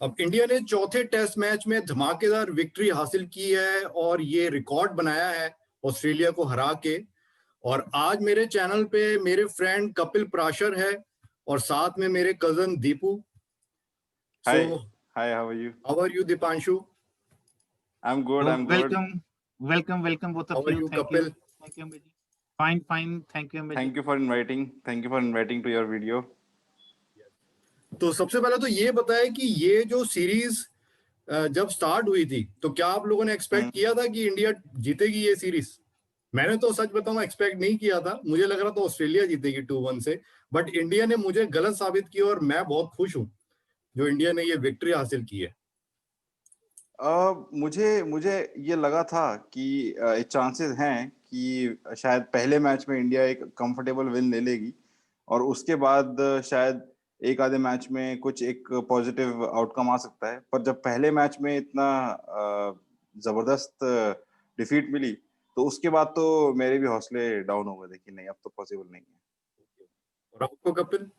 अब इंडिया ने चौथे टेस्ट मैच में धमाकेदार विक्ट्री हासिल की है और ये रिकॉर्ड बनाया है ऑस्ट्रेलिया को हरा के। और आज मेरे चैनल पे मेरे फ्रेंड कपिल प्राशर है और साथ में मेरे cousin Deepu. Hi, So, hi, how are you? how are you, Dipanshu? I'm good, I'm good. Welcome both How of are you. you, Thank Kapil? you. Thank you, Ambiji. Fine. Thank you, Ambiji. Thank you for inviting to your video. तो सबसे पहले तो ये बताएं कि ये जो series जब स्टार्ट हुई थी तो क्या आप लोगों ने एक्सपेक्ट किया था कि इंडिया जीतेगी ये सीरीज? मैंने तो सच बताऊं एक्सपेक्ट नहीं किया था। मुझे लग रहा था ऑस्ट्रेलिया जीतेगी 2-1 से, बट इंडिया ने मुझे गलत साबित किया और मैं बहुत खुश हूं जो इंडिया ने ये विक्ट्री हासिल की है। मुझे ये लगा था कि चांसेस हैं कि शायद पहले मैच में इंडिया एक कंफर्टेबल विन ले लेगी और उसके बाद शायद एक आधे मैच में कुछ एक पॉजिटिव आउटकम आ सकता है। पर जब पहले मैच में इतना जबरदस्त डिफीट मिली तो उसके बाद तो मेरे भी हौसले डाउन हो गए थे कि नहीं, अब तो पॉसिबल नहीं है। और आपको कपिल?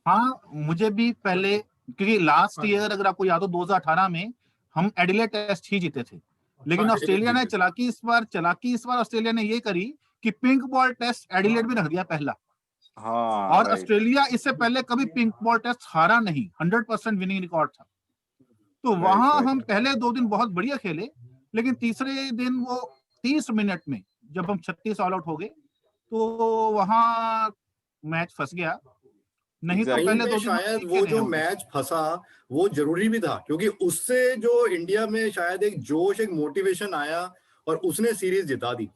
हाँ, मुझे भी पहले, क्योंकि लास्ट ईयर अगर आपको याद हो 2018 में हम एडिलेड टेस्ट ही जीते थे, लेकिन ऑस्ट्रेलिया ने चालाकी इस बार ऑस्ट्रेलिया ने ये करी कि पिंक बॉल टेस्ट एडिलेड में रख दिया पहला। हाँ, और ऑस्ट्रेलिया इससे पहले कभी पिंक बॉल टेस्ट हारा नहीं, 100% विनिंग रिकॉर्ड था। तो वहां हम पहले 2 दिन बहुत बढ़िया खेले, लेकिन तीसरे दिन वो 30 मिनट में जब हम 36 ऑल आउट हो गए तो वहां मैच फंस गया। नहीं तो पहले 2 दिन शायद वो जो मैच फंसा वो जरूरी भी था, क्योंकि उससे जो इंडिया में शायद एक जोश, एक मोटिवेशन आया और उसने सीरीज जिता दी।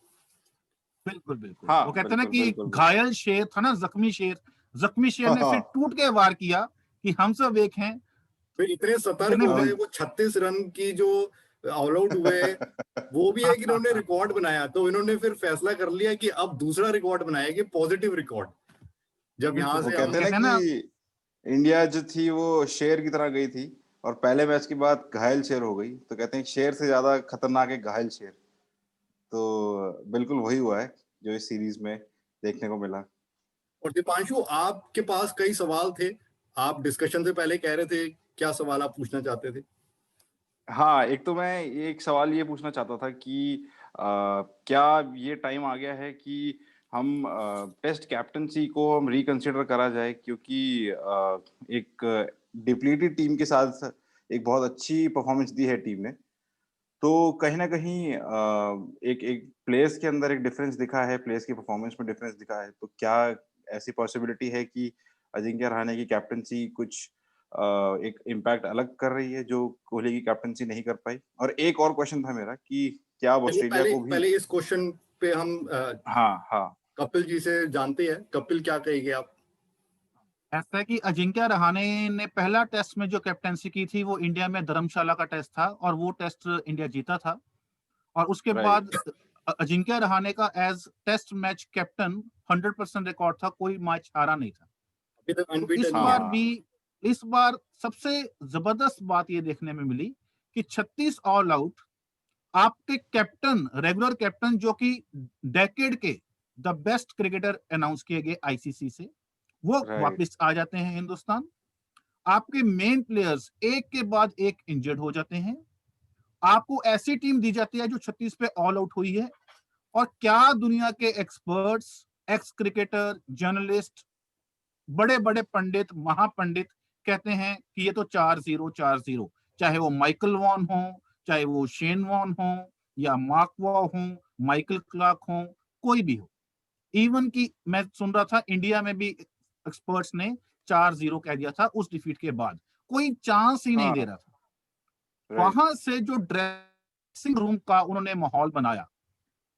बिल्कुल। हाँ, वो कहते हैं ना कि बिल्कुल। घायल शेर था ना, जख्मी शेर ने फिर टूट के वार किया कि हम सब एक हैं। फिर इतने सतर्क हो गए, वो 36 रन की जो ऑल आउट हुए वो भी है कि इन्होंने रिकॉर्ड बनाया, तो इन्होंने फिर फैसला कर लिया कि अब दूसरा रिकॉर्ड बनाएंगे, पॉजिटिव रिकॉर्ड। जब यहाँ से कहते हैं ना कि इंडिया जो थी वो शेर की तरह गई थी और पहले मैच के बाद घायल शेर हो गई, तो कहते हैं शेर से ज्यादा खतरनाक है घायल शेर। तो बिल्कुल वही हुआ है जो इस सीरीज में देखने को मिला। और दीपांशु, आपके पास कई सवाल थे, आप डिस्कशन से पहले कह रहे थे, क्या सवाल आप पूछना चाहते थे? हाँ, एक तो मैं एक सवाल ये पूछना चाहता था कि क्या ये टाइम आ गया है कि हम टेस्ट कैप्टनसी को हम रिकंसिडर करा जाए, क्योंकि एक डिप्लीटेड टीम के साथ एक बहुत अच्छी परफॉर्मेंस दी है टीम ने, तो कहीं ना कहीं एक प्लेयर्स के अंदर एक डिफरेंस दिखा है, प्लेयर्स की परफॉर्मेंस में डिफरेंस दिखा है। तो क्या ऐसी पॉसिबिलिटी है कि अजिंक्य रहाणे की कैप्टनसी कुछ एक इम्पैक्ट अलग कर रही है जो कोहली की कैप्टनसी नहीं कर पाई? और एक और क्वेश्चन था मेरा कि क्या अब ऑस्ट्रेलिया को भी... पहले इस क्वेश्चन पे हम हाँ कपिल जी से जानते हैं। कपिल, क्या कहेंगे आप? ऐसा है कि अजिंक्य रहाणे ने पहला टेस्ट में जो कैप्टनसी की थी वो इंडिया में धर्मशाला का टेस्ट था और वो टेस्ट इंडिया जीता था। और उसके बाद अजिंक्य रहाणे का as test match captain 100% record था, कोई मैच हारा नहीं था। तो इस बार सबसे जबरदस्त बात ये देखने में मिली कि 36 ऑल आउट आपके कैप्टन, रेगुलर कैप्टन जो कि डेकेड के द बेस्ट क्रिकेटर अनाउंस किए गए आईसीसी से, वो वापस आ जाते हैं हिंदुस्तान। आपके मेन प्लेयर्स एक के बाद एक इंजर्ड हो जाते हैं। आपको ऐसी टीम दी जाती है जो 36 पे ऑल आउट हुई है। और क्या दुनिया के एक्सपर्ट्स, एक्स क्रिकेटर, जर्नलिस्ट, बड़े बड़े पंडित, महापंडित कहते हैं कि ये तो 4-0, चाहे वो माइकल वॉन हो, चाहे वो शेन वॉन हो, या मार्क वॉ हो, माइकल क्लार्क हो, कोई भी हो। इवन की मैं सुन रहा था इंडिया में भी एक्सपर्ट्स ने 4-0 कह दिया था उस डिफीट के बाद, कोई चांस ही नहीं दे रहा था। वहां से जो ड्रेसिंग रूम का उन्होंने माहौल बनाया,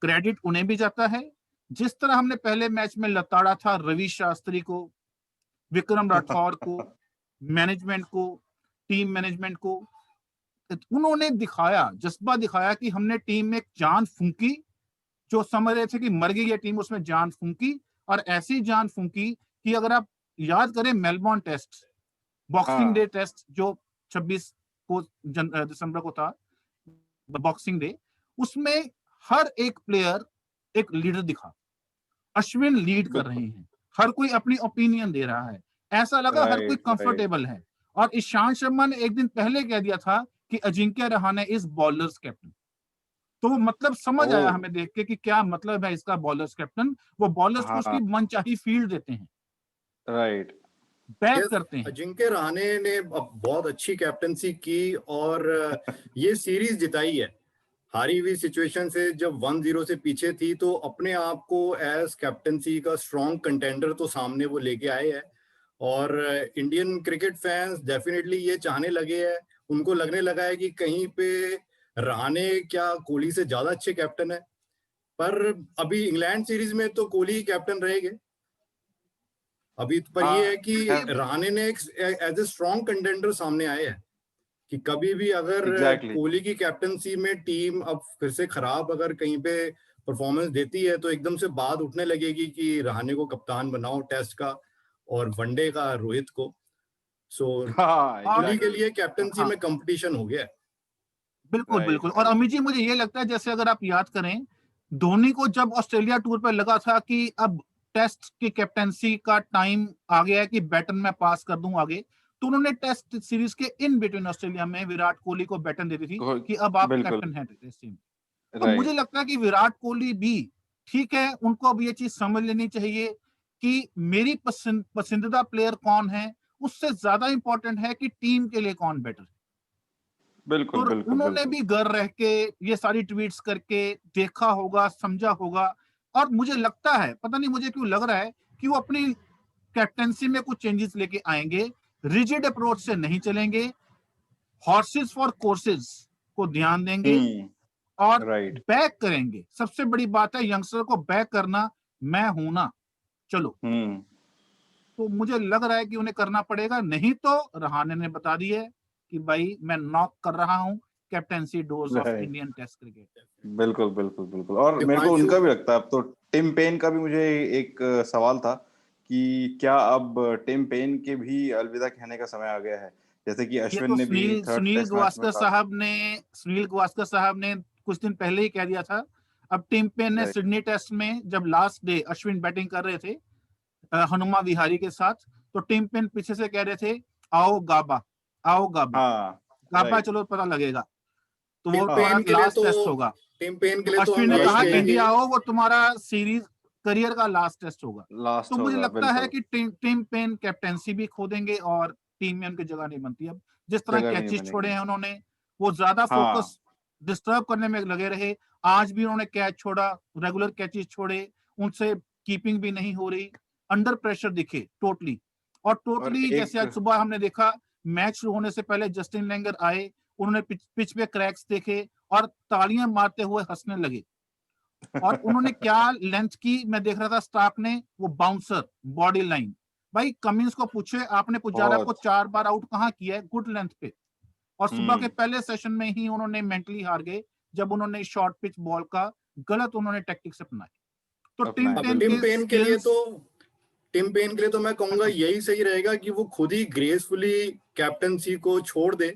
क्रेडिट उन्हें भी जाता है। जिस तरह हमने पहले मैच में लताड़ा था रवि शास्त्री को, विक्रम राठौर को, मैनेजमेंट को, टीम मैनेजमेंट को, उन्होंने दिखाया, जज्बा दिखाया कि हमने टीम में एक जान फूंकी। जो समझ रहे थे कि मर गई ये टीम, उसमें जान फूंकी, और ऐसी जान फूंकी कि अगर आप याद करें Melbourne test, Boxing Day test जो 26 को दिसंबर को था, बॉक्सिंग डे, उसमें हर एक प्लेयर एक लीडर दिखा। अश्विन लीड कर रहे हैं, हर कोई अपनी ओपिनियन दे रहा है, ऐसा लगा हर कोई कंफर्टेबल है। और ईशांत शर्मा ने एक दिन पहले कह दिया था कि Ajinkya Rahane is bowlers captain. तो वो मतलब समझ आया ओह! हमें देख के कि क्या मतलब है इसका बॉलर्स कैप्टन। वो बॉलर्स को उसकी हाँ, मनचाही फील्ड देते हैं, राइट। बैक यस, करते हैं। अजिंक्य रहाणे ने अब बहुत अच्छी कैप्टनसी की और ये सीरीज जिताई है। हारी हुई सिचुएशन से जब 1-0 से पीछे थी तो अपने आप को एज कैप्टनसी का स्ट्रॉन्ग कंटेंडर तो सामने वो लेके आए हैं। और इंडियन क्रिकेट फैंस डेफिनेटली ये चाहने लगे हैं, उनको लगने लगा है कि कहीं पे रहाणे क्या कोहली से ज्यादा अच्छे कैप्टन है। पर अभी इंग्लैंड सीरीज में तो कोहली ही कैप्टन रहेंगे अभी। पर ये है हाँ, कि रहाणे ने एक एज ए स्ट्रॉन्ग कंटेंडर सामने आए हैं कि कभी भी अगर एग्ज़ैक्टली। कोहली की कैप्टनसी में टीम अब फिर से खराब अगर कहीं पे परफॉर्मेंस देती है तो एकदम से बात उठने लगेगी कि रहाणे को कप्तान बनाओ टेस्ट का और वनडे का रोहित को। सो हाँ, और कोहली के एग्ज़ैक्टली। लिए कैप्टनसी हाँ, में कंपटीशन हो गया है। बिल्कुल राइट, बिल्कुल। और राइट। अमित जी, मुझे ये लगता है जैसे अगर आप याद करें, धोनी को जब ऑस्ट्रेलिया टूर पर लगा था कि अब टेस्ट की कैप्टनसी का टाइम आ गया है कि बैटन मैं पास कर दूं आगे, तो उन्होंने टेस्ट सीरीज के इन बिटवीन ऑस्ट्रेलिया में विराट कोहली को बैटन दे दी थी को कि अब आप बिल्कुल, कैप्टन हैं टेस्ट टीम। तो मुझे राइट। लगता है कि विराट कोहली भी ठीक है, उनको अब ये चीज समझ लेनी चाहिए कि मेरी पसंदीदा प्लेयर कौन है, उससे ज्यादा इंपॉर्टेंट है कि टीम के लिए कौन बेटर है। तो बिल्कुल, बिल्कुल, उन्होंने बिल्कुल। भी घर रह के ये सारी ट्वीट्स करके देखा होगा, समझा होगा। और मुझे लगता है, पता नहीं मुझे क्यों लग रहा है कि वो अपनी कैप्टेंसी में कुछ चेंजेस लेके आएंगे, रिजिड अप्रोच से नहीं चलेंगे, हॉर्सेस फॉर कोर्सेज को ध्यान देंगे हुँ, और राइट। बैक करेंगे। सबसे बड़ी बात है यंगस्टर को बैक करना, मैं हूं ना, चलो। हुँ, तो मुझे लग रहा है कि उन्हें करना पड़ेगा, नहीं तो रहाणे ने बता दिया है कि भाई मैं नॉक कर रहा हूं captaincy doors of right. Indian test cricket. बिल्कुल, बिल्कुल, बिल्कुल। और मेरे को हिमांशु, उनका भी लगता है, अब तो टिम पेन का भी मुझे एक सवाल था कि क्या अब टिम पेन के भी अलविदा कहने का समय आ गया है? जैसे कि ये अश्विन तो ने भी Sunil 3rd Sunil test match में गावस्कर कहा था। साहब ने सुनील गावस्कर साहब ने कुछ दिन पहले ही कह दिया था। अब टिम पेन ने राइट, सिडनी टेस्ट में जब लास्ट डे अश्विन बैटिंग कर रहे थे हनुमा विहारी के साथ, तो टिम पेन पीछे से कह रहे थे, आओ गाबा, आओ गाबा, हाँ, गाबा राइट। चलो पता लगेगा, तो टिम वो हाँ, तुम्हारा पेन के लिए लास्ट तो टेस्ट होगा। टिम पेन तो के लिए तो अश्विन हम ने और यही कहा अश्विन कि ने कहेंगे। इंडिया आओ, वो तुम्हारा सीरीज करियर का लास्ट टेस्ट होगा। तो लास्ट मुझे होगा, लगता है बिल्कुल। कि टिम पेन कैप्टेंसी भी खो देंगे और टीम में उनकी जगह नहीं बनती। अब जिस तरह जगह भी नहीं कैचेस छोड़े बनेगी। हैं उन्होंने, वो ज्यादा हाँ, फोकस डिस्टर्ब करने में लगे रहे। आज भी उन्होंने कैच छोड़ा, रेगुलर कैचेस छोड़े, उनसे कीपिंग भी नहीं हो रही, अंडर प्रेशर दिखे टोटली। और और टोटली जैसे एक आज सुबह हमने देखा, मैच शुरू होने से पहले जस्टिन लेंगर आए, उन्होंने पिच पे क्रैक्स देखे और तालियां मारते हुए हंसने लगे। और उन्होंने क्या लेंथ की, मैं देख रहा था स्टार्क ने, वो बाउंसर बॉडी लाइन। भाई कमिंस को पूछे, आपने पुजारा को बहुत 4 बार आउट कहाँ किया है गुड लेंथ पे। और सुबह के हुँ, पहले सेशन में ही उन्होंने मेंटली हार गए जब उन्होंने शॉर्ट पिच बॉल का गलत उन्होंने टेक्टिक्स अपनाए। तो टिम अपनाए, अब पेन टिम बिल्कुल। के पेन के लिए स्किल्स। तो टिम पेन के लिए तो मैं कहूंगा यही सही रहेगा कि वो खुद ही ग्रेसफुली कैप्टनसी को छोड़ दे,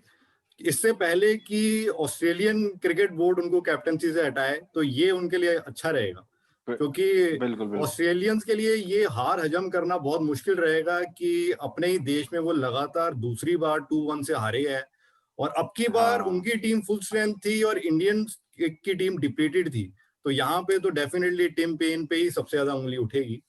इससे पहले कि ऑस्ट्रेलियन क्रिकेट बोर्ड उनको कैप्टनसी से हटाए। तो ये उनके लिए अच्छा रहेगा बि क्योंकि बिल्कुल, बिल्कुल। ऑस्ट्रेलियंस के लिए ये हार हजम करना बहुत मुश्किल रहेगा कि अपने ही देश में वो लगातार दूसरी बार 2-1 से हारे हैं और अब की बार हाँ, उनकी टीम फुल स्ट्रेंथ थी और इंडियन की टीम डिप्लीटेड थी। तो यहाँ पे तो डेफिनेटली टिम पेन पे ही सबसे ज्यादा उंगली उठेगी।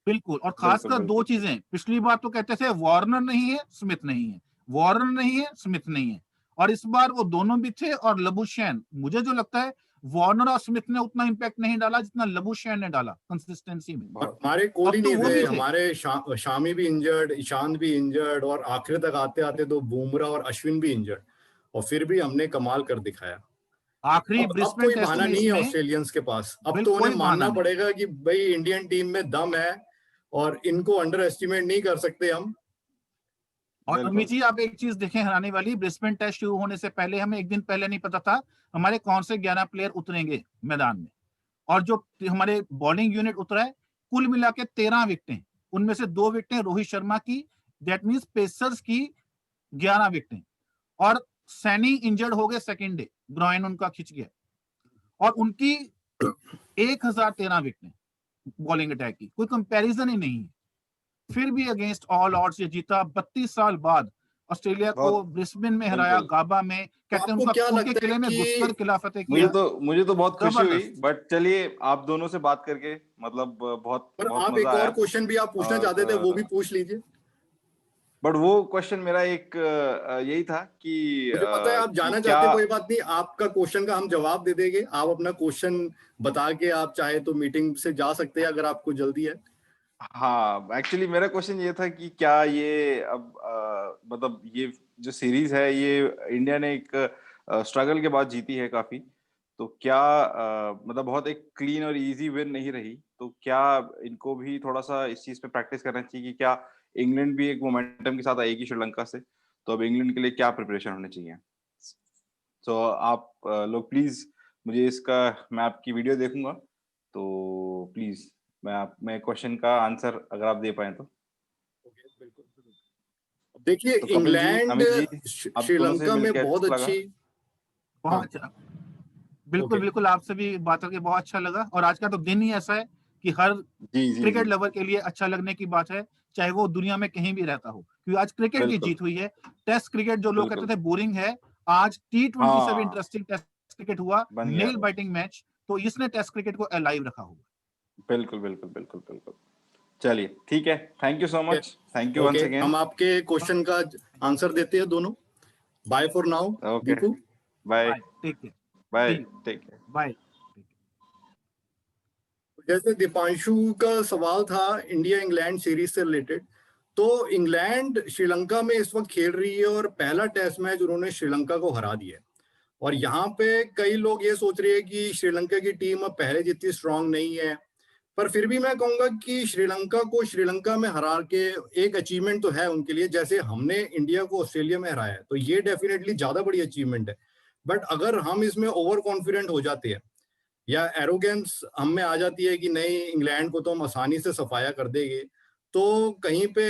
बिल्कुल। और बिल्कुल, खासकर दो बिल्कुल। चीजें, पिछली बार तो कहते थे वार्नर नहीं है स्मिथ नहीं है, वार्नर नहीं है स्मिथ नहीं है, और इस बार वो दोनों भी थे। और लबुशैन, मुझे जो लगता है वार्नर और स्मिथ ने उतना इंपैक्ट नहीं डाला जितना लबुशैन ने डाला कंसिस्टेंसी में। बहुत हमारे अब कोहली तो नहीं वो थे, भी थे। हमारे शामी भी इंजर्ड, ईशांत भी इंजर्ड और आखिर तक आते आते तो बुमराह और अश्विन भी इंजर्ड और फिर भी हमने कमाल कर दिखाया। आखिरी अब ब्रिस्बेन कोई टेस्ट बहाना में नहीं है इसमें ऑस्ट्रेलियंस के पास, अब बिल्कुल तो उन्हें कोई बहाना मानना नहीं। पड़ेगा कि भाई इंडियन टीम में दम है और इनको अंडर एस्टिमेट नहीं कर सकते हम। और अमित बिल्कुल। जी, आप एक चीज देखें हैरानी वाली, ब्रिस्बेन टेस्ट शुरू होने से पहले हमें एक दिन पहले नहीं पता था हमारे कौन से 11 प्लेयर उतरेंगे मैदान में। और जो हमारे बॉलिंग यूनिट उतरा है, कुल मिला के 13 विकेटें, उनमें से 2 विकेटें रोहित शर्मा की, दैट मीन्स पेसर्स की 11 विकेटें। और सैनी इंजर्ड हो गए सेकेंड डे, ग्रॉइन उनका खिंच गया, और उनकी 1013 विकेटें बॉलिंग अटैक की, कोई कंपैरिजन ही नहीं है। फिर भी अगेंस्ट ऑल ऑड्स ये जीता। 32 साल बाद ऑस्ट्रेलिया को बहुत ब्रिस्बेन में हराया, बिल्कुल। गाबा में, कहते हैं आपको उनका क्या उनके लगता किले है में घुसकर कि किला फतेह मुझे किया। तो बहुत खुशी हुई, जबरदस्त। बट चलिए आप दोनों से बात करके मतलब बहुत पर बहुत आप मजा एक और आया। क्वेश्चन भी आप पूछना चाहते थे, वो भी और पूछ लीजिए। बट वो क्वेश्चन मेरा एक यही था कि मुझे पता है आप जाना क्या, चाहते हैं, कोई बात नहीं, आपका क्वेश्चन का हम जवाब दे देंगे। आप अपना क्वेश्चन बता के आप चाहे तो मीटिंग से जा सकते हैं अगर आपको जल्दी है। हाँ एक्चुअली मेरा क्वेश्चन ये था कि क्या ये अब मतलब ये जो सीरीज है ये इंडिया ने एक स्ट्रगल के बाद जीती है काफी, तो क्या मतलब बहुत एक क्लीन और इजी विन नहीं रही, तो क्या इनको भी थोड़ा सा इस चीज पे प्रैक्टिस करना चाहिए कि क्या इंग्लैंड भी एक मोमेंटम के साथ आएगी श्रीलंका से, तो अब इंग्लैंड के लिए क्या प्रिपरेशन होनी चाहिए? तो आप लोग प्लीज मुझे इसका, मैं आपकी वीडियो देखूंगा, तो प्लीज मैं क्वेश्चन का आंसर अगर आप दे पाए तो। बिल्कुल। देखिए, तो कपिल जी, इंग्लैंड अमित जी, आप दोनों से श्रीलंका में मिलके बहुत अच्छा लगा। अच्छी। हाँ, बहुत अच्छा। बिल्कुल ओके। बिल्कुल, आपसे भी बात करके बहुत अच्छा लगा। और आज का तो दिन ही ऐसा है कि हर जी जी जी, क्रिकेट लवर के लिए अच्छा लगने की बात है, चाहे वो दुनिया में कहीं भी रहता हो, क्योंकि आज क्रिकेट की बिल्कुल जीत हुई है। टेस्ट क्रिकेट जो लोग कहते बिल्कुल। थे बोरिंग है, आज T20 से भी हाँ, इंटरेस्टिंग टेस्ट क्रिकेट हुआ, बन गया नेल वो। Biting match. तो इसने टेस्ट क्रिकेट को अलाइव रखा हुआ। बिल्कुल बिल्कुल बिल्कुल बिल्कुल। चलिए ठीक है, thank you so much, thank you okay, once again. हम आपके क्वेश्चन का आंसर देते हैं दोनों। Bye for now okay, Deepu. Bye bye, take care, bye, see you, take care. Bye. जैसे दीपांशु का सवाल था इंडिया इंग्लैंड सीरीज से रिलेटेड, तो इंग्लैंड श्रीलंका में इस वक्त खेल रही है और पहला टेस्ट मैच उन्होंने श्रीलंका को हरा दिया है। और यहाँ पे कई लोग ये सोच रहे हैं कि श्रीलंका की टीम अब पहले जितनी स्ट्रांग नहीं है, पर फिर भी मैं कहूंगा कि श्रीलंका को श्रीलंका में हरा के एक अचीवमेंट तो है उनके लिए। जैसे हमने इंडिया को ऑस्ट्रेलिया में हराया है, तो ये डेफिनेटली ज्यादा बड़ी अचीवमेंट है। बट अगर हम इसमें ओवर कॉन्फिडेंट हो जाते हैं या एरोगेंस हम में आ जाती है कि नहीं इंग्लैंड को तो हम आसानी से सफाया कर देंगे, तो कहीं पे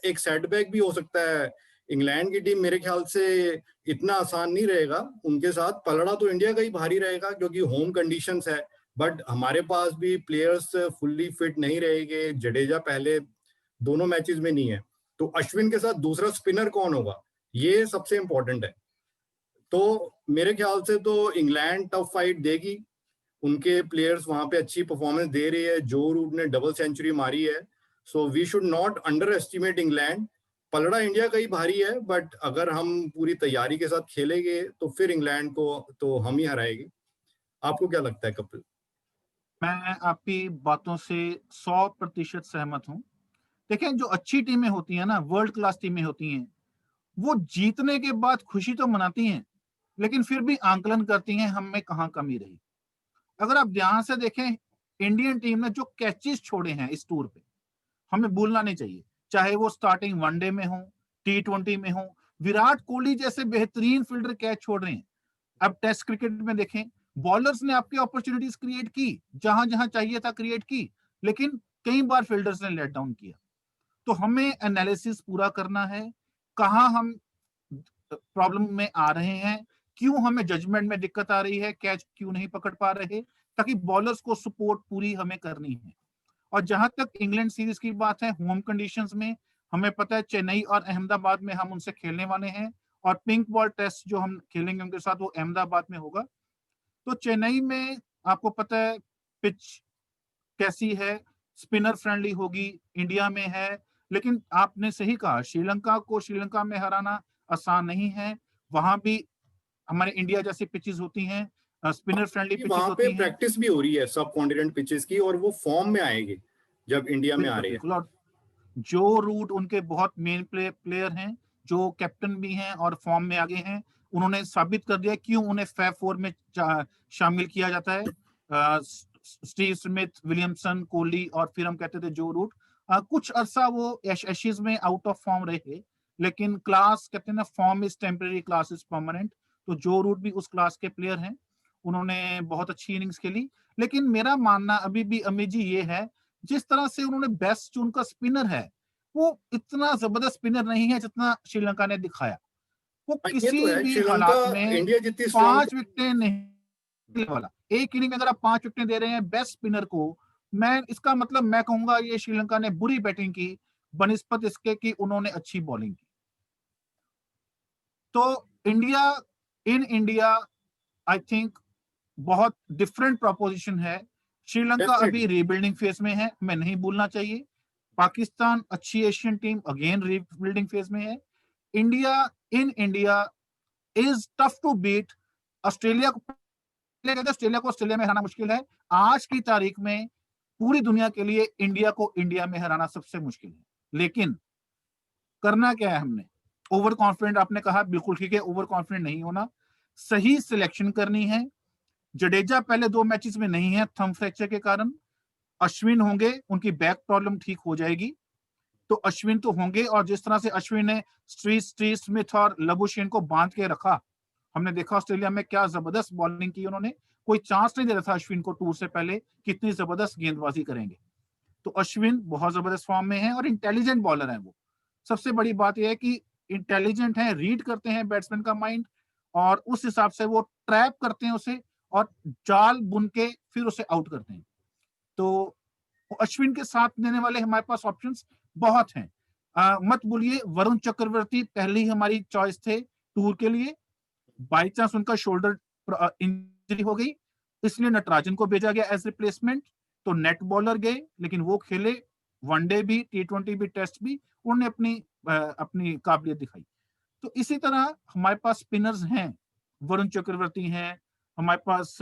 एक सेटबैक भी हो सकता है। इंग्लैंड की टीम मेरे ख्याल से इतना आसान नहीं रहेगा उनके साथ। पलड़ा तो इंडिया का ही भारी रहेगा क्योंकि होम कंडीशंस है, बट हमारे पास भी प्लेयर्स फुल्ली फिट नहीं रहेंगे। जडेजा पहले दोनों मैचेस में नहीं है, तो अश्विन के साथ दूसरा स्पिनर कौन होगा, ये सबसे इंपॉर्टेंट है। तो मेरे ख्याल से तो इंग्लैंड टफ फाइट देगी। उनके प्लेयर्स वहां पे अच्छी परफॉर्मेंस दे रही है। जो रूट ने डबल सेंचुरी मारी है, so we should not underestimate England. पलड़ा इंडिया का ही भारी है, बट अगर हम पूरी तैयारी के साथ खेलेंगे तो फिर इंग्लैंड को तो हम ही हराएंगे। आपको क्या लगता है कपिल? मैं आपकी बातों से 100% सहमत हूँ। देखें, जो अच्छी टीमें होती हैं ना, वर्ल्ड क्लास टीमें होती हैं, वो जीतने के बाद खुशी तो मनाती हैं, लेकिन फिर भी आंकलन करती हैं हम में कहाँ कमी रही। अगर आप ध्यान से देखें, इंडियन टीम ने जो कैचेस छोड़े हैं इस टूर पे, हमें भूलना नहीं चाहिए। चाहे वो स्टार्टिंग वनडे में हो, T20 में हो, विराट कोहली जैसे बेहतरीन फील्डर कैच छोड़ रहे हैं। अब टेस्ट क्रिकेट में देखें, बॉलर्स ने आपकी अपॉर्चुनिटीज क्रिएट की, जहां जहां चाहिए था क्रिएट की, लेकिन कई बार फील्डर्स ने लेट डाउन किया। तो हमें एनालिसिस पूरा करना है, कहां हम प्रॉब्लम में आ रहे हैं, क्यों हमें जजमेंट में दिक्कत आ रही है, कैच क्यों नहीं पकड़ पा रहे, ताकि बॉलर्स को सपोर्ट पूरी हमें करनी है। और जहां तक इंग्लैंड सीरीज की बात है, होम कंडीशंस में हमें पता है चेन्नई और अहमदाबाद में हम उनसे खेलने वाले हैं, और पिंक बॉल टेस्ट जो हम खेलेंगे उनके साथ वो अहमदाबाद में होगा। तो चेन्नई में आपको पता है पिच कैसी है, स्पिनर फ्रेंडली होगी, इंडिया में है। लेकिन आपने सही कहा, श्रीलंका को श्रीलंका में हराना आसान नहीं है। वहां भी हमारे इंडिया जैसी पिचेस होती हैं, स्पिनर फ्रेंडली पिचेस वहां पे होती हैं। प्रैक्टिस भी हो रही है सब कॉन्टिनेंट पिचेस की, और वो फॉर्म में आएंगे जब इंडिया में आ बिल्कुल रहे हैं। बिल्कुल। और जो रूट उनके बहुत मेन प्लेयर हैं, जो कैप्टन भी हैं और फॉर्म में आगे हैं, उन्होंने साबित कर दिया क्यों उन्हें फैब फोर में शामिल किया जाता है। स्टीव स्मिथ, विलियमसन, कोहली, और फिर हम कहते थे जो रूट। कुछ अरसा वो एशेज में आउट ऑफ फॉर्म रहे, लेकिन क्लास कहते हैं ना, form is temporary, class is permanent. तो जो रूट भी उस क्लास के प्लेयर हैं, उन्होंने बहुत अच्छी इनिंग्स खेली। लेकिन मेरा मानना अभी भी अमित जी ये है, जिस तरह से उन्होंने बेस्ट जो उनका स्पिनर है, वो इतना जबरदस्त स्पिनर नहीं है जितना श्रीलंका ने दिखाया। वो ये तो किसी है, भी श्रीलंका हालात में इंडिया जितनी स्ट्रांग। 5 विकेटें नहीं लेने वाला। एक इनिंग में अगर आप 5 विकेटें दे रहे हैं बेस्ट स्पिनर को, मैं इसका मतलब मैं कहूंगा ये श्रीलंका ने बुरी बैटिंग की बनिस्पत इसके कि उन्होंने अच्छी बॉलिंग की। तो इंडिया आई थिंक बहुत डिफरेंट प्रोपोजिशन है। श्रीलंका अभी रीबिल्डिंग फेज में है, हमें नहीं भूलना चाहिए। पाकिस्तान अच्छी Asian team again rebuilding phase में है। India is tough to beat. Australia को ऑस्ट्रेलिया में हराना मुश्किल है। आज की तारीख में पूरी दुनिया के लिए इंडिया को इंडिया में हराना सबसे मुश्किल है। लेकिन करना क्या है हमने? ओवर कॉन्फिडेंट आपने कहा, बिल्कुल ठीक है, ओवर कॉन्फिडेंट नहीं होना, सही सिलेक्शन करनी है। जडेजा पहले 2 मैचेस में नहीं है थंब फ्रैक्चर के कारण। अश्विन होंगे, उनकी बैक प्रॉब्लम ठीक हो जाएगी, तो अश्विन तो होंगे। और जिस तरह से अश्विन ने स्टीव स्मिथ और लबुशेन को बांध के रखा, हमने देखा ऑस्ट्रेलिया में क्या जबरदस्त बॉलिंग की उन्होंने। कोई चांस नहीं दे रहा था अश्विन को टूर से पहले, कितनी जबरदस्त गेंदबाजी करेंगे। तो अश्विन बहुत जबरदस्त फॉर्म में है और इंटेलिजेंट बॉलर है वो। सबसे बड़ी बात यह है कि इंटेलिजेंट है, रीड करते हैं बैट्समैन का माइंड, और उस हिसाब से वो ट्रैप करते हैं उसे और जाल बुन के फिर उसे आउट करते हैं। तो अश्विन के साथ देने वाले हमारे पास ऑप्शंस बहुत हैं। मत भूलिए वरुण चक्रवर्ती पहली हमारी चॉइस थे टूर के लिए, बाई चांस उनका शोल्डर इंजरी हो गई, इसलिए नटराजन को भेजा गया एज रिप्लेसमेंट। तो नेट बॉलर गए, लेकिन वो खेले वनडे भी, T20 भी, टेस्ट भी, उन्होंने अपनी काबिलियत दिखाई। तो इसी तरह हमारे पास स्पिनर्स हैं, वरुण चक्रवर्ती हैं, हमारे पास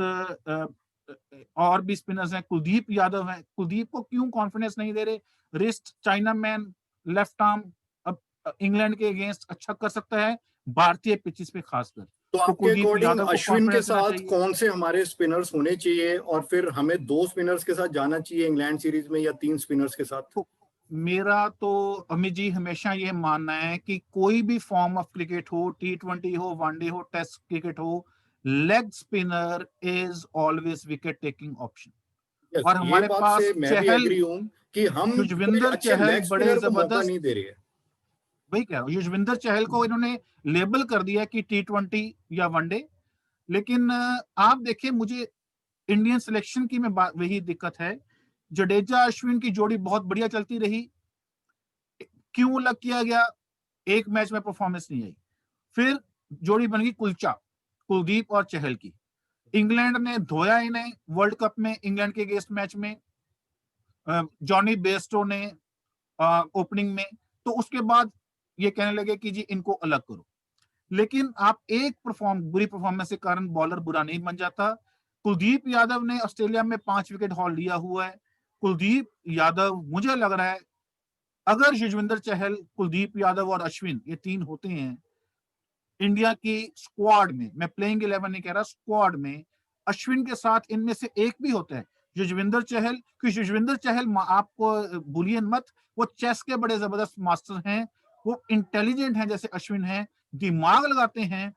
और भी स्पिनर्स हैं, कुलदीप यादव हैं। कुलदीप को क्यों कॉन्फिडेंस नहीं दे रहे? Wrist, China man, left arm, अब इंग्लैंड के अगेंस्ट अच्छा कर सकता है, भारतीय पिचेस पे खासकर। तो आपके अकॉर्डिंग अश्विन के साथ कौन से हमारे स्पिनर्स होने चाहिए, और फिर हमें 2 स्पिनर्स के साथ जाना चाहिए इंग्लैंड सीरीज में, या 3 स्पिनर्स के साथ? तो मेरा तो अमित जी हमेशा ये मानना है कि कोई भी फॉर्म ऑफ क्रिकेट हो, T20 हो, वनडे हो, टेस्ट क्रिकेट हो, leg spinner is always wicket taking option. और हमारे पास मैं भी एग्री हूं कि हम युजवेंद्र अच्छे चहल लेग बड़े स्पिनर को मौका जबरदस्त, नहीं दे रही है। वही कह रहा हूँ, युजवेंद्र चहल को इन्होंने लेबल कर दिया कि T20 या वनडे। लेकिन आप देखिए, मुझे इंडियन सिलेक्शन की में वही दिक्कत है। जडेजा अश्विन की जोड़ी बहुत बढ़िया चलती रही, क्यों अलग किया गया? एक मैच में परफॉर्मेंस नहीं आई। फिर जोड़ी बन गई कुलदीप और चहल की। इंग्लैंड ने धोया इन्हें वर्ल्ड कप में, इंग्लैंड के अगेंस्ट मैच में जॉनी बेस्टो ने ओपनिंग में। तो उसके बाद ये कहने लगे कि जी इनको अलग करो। लेकिन आप एक बुरी परफॉर्मेंस के कारण बॉलर बुरा नहीं बन जाता। कुलदीप यादव ने ऑस्ट्रेलिया में 5 विकेट हॉल लिया हुआ है। कुलदीप यादव, मुझे लग रहा है अगर युजवेंद्र चहल, कुलदीप यादव और अश्विन ये 3 होते हैं इंडिया की स्क्वाड में, मैं प्लेइंग 11 नहीं कह रहा, स्क्वाड में अश्विन के साथ इनमें से एक भी होता है युजवेंद्र चहल, क्योंकि युजवेंद्र चहल, आपको भूलिए मत, वो चेस के बड़े जबरदस्त मास्टर हैं, वो इंटेलिजेंट हैं जैसे अश्विन हैं, दिमाग लगाते हैं,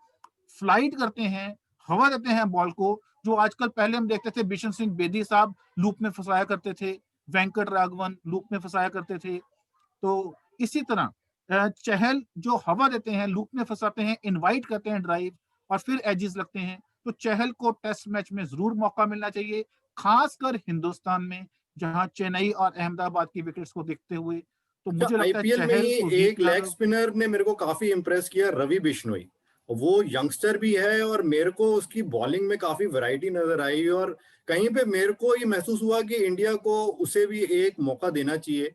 फ्लाइट करते हैं, हवा देते हैं बॉल को। जो आजकल, पहले हम देखते थे बिशन सिंह बेदी साहब लूप में फंसाया करते थे, वेंकट राघवन लूप में फंसाया करते थे। तो इसी तरह चहल जो हवा देते हैं, लूप में फंसाते हैं, इनवाइट करते हैं ड्राइव, और फिर एजेस लगते हैं। तो चहल को टेस्ट मैच में जरूर मौका मिलना चाहिए, खासकर हिंदुस्तान में, जहां चेन्नई और अहमदाबाद की विकेट्स को देखते हुए। तो मुझे लगता है आईपीएल में ही एक लेग स्पिनर ने मेरे को काफी इंप्रेस किया, रवि बिश्नोई। वो यंगस्टर भी है और मेरे को उसकी बॉलिंग में काफी वैरायटी नजर आई, और कहीं पे मेरे को ये महसूस हुआ कि इंडिया को उसे भी एक मौका देना चाहिए।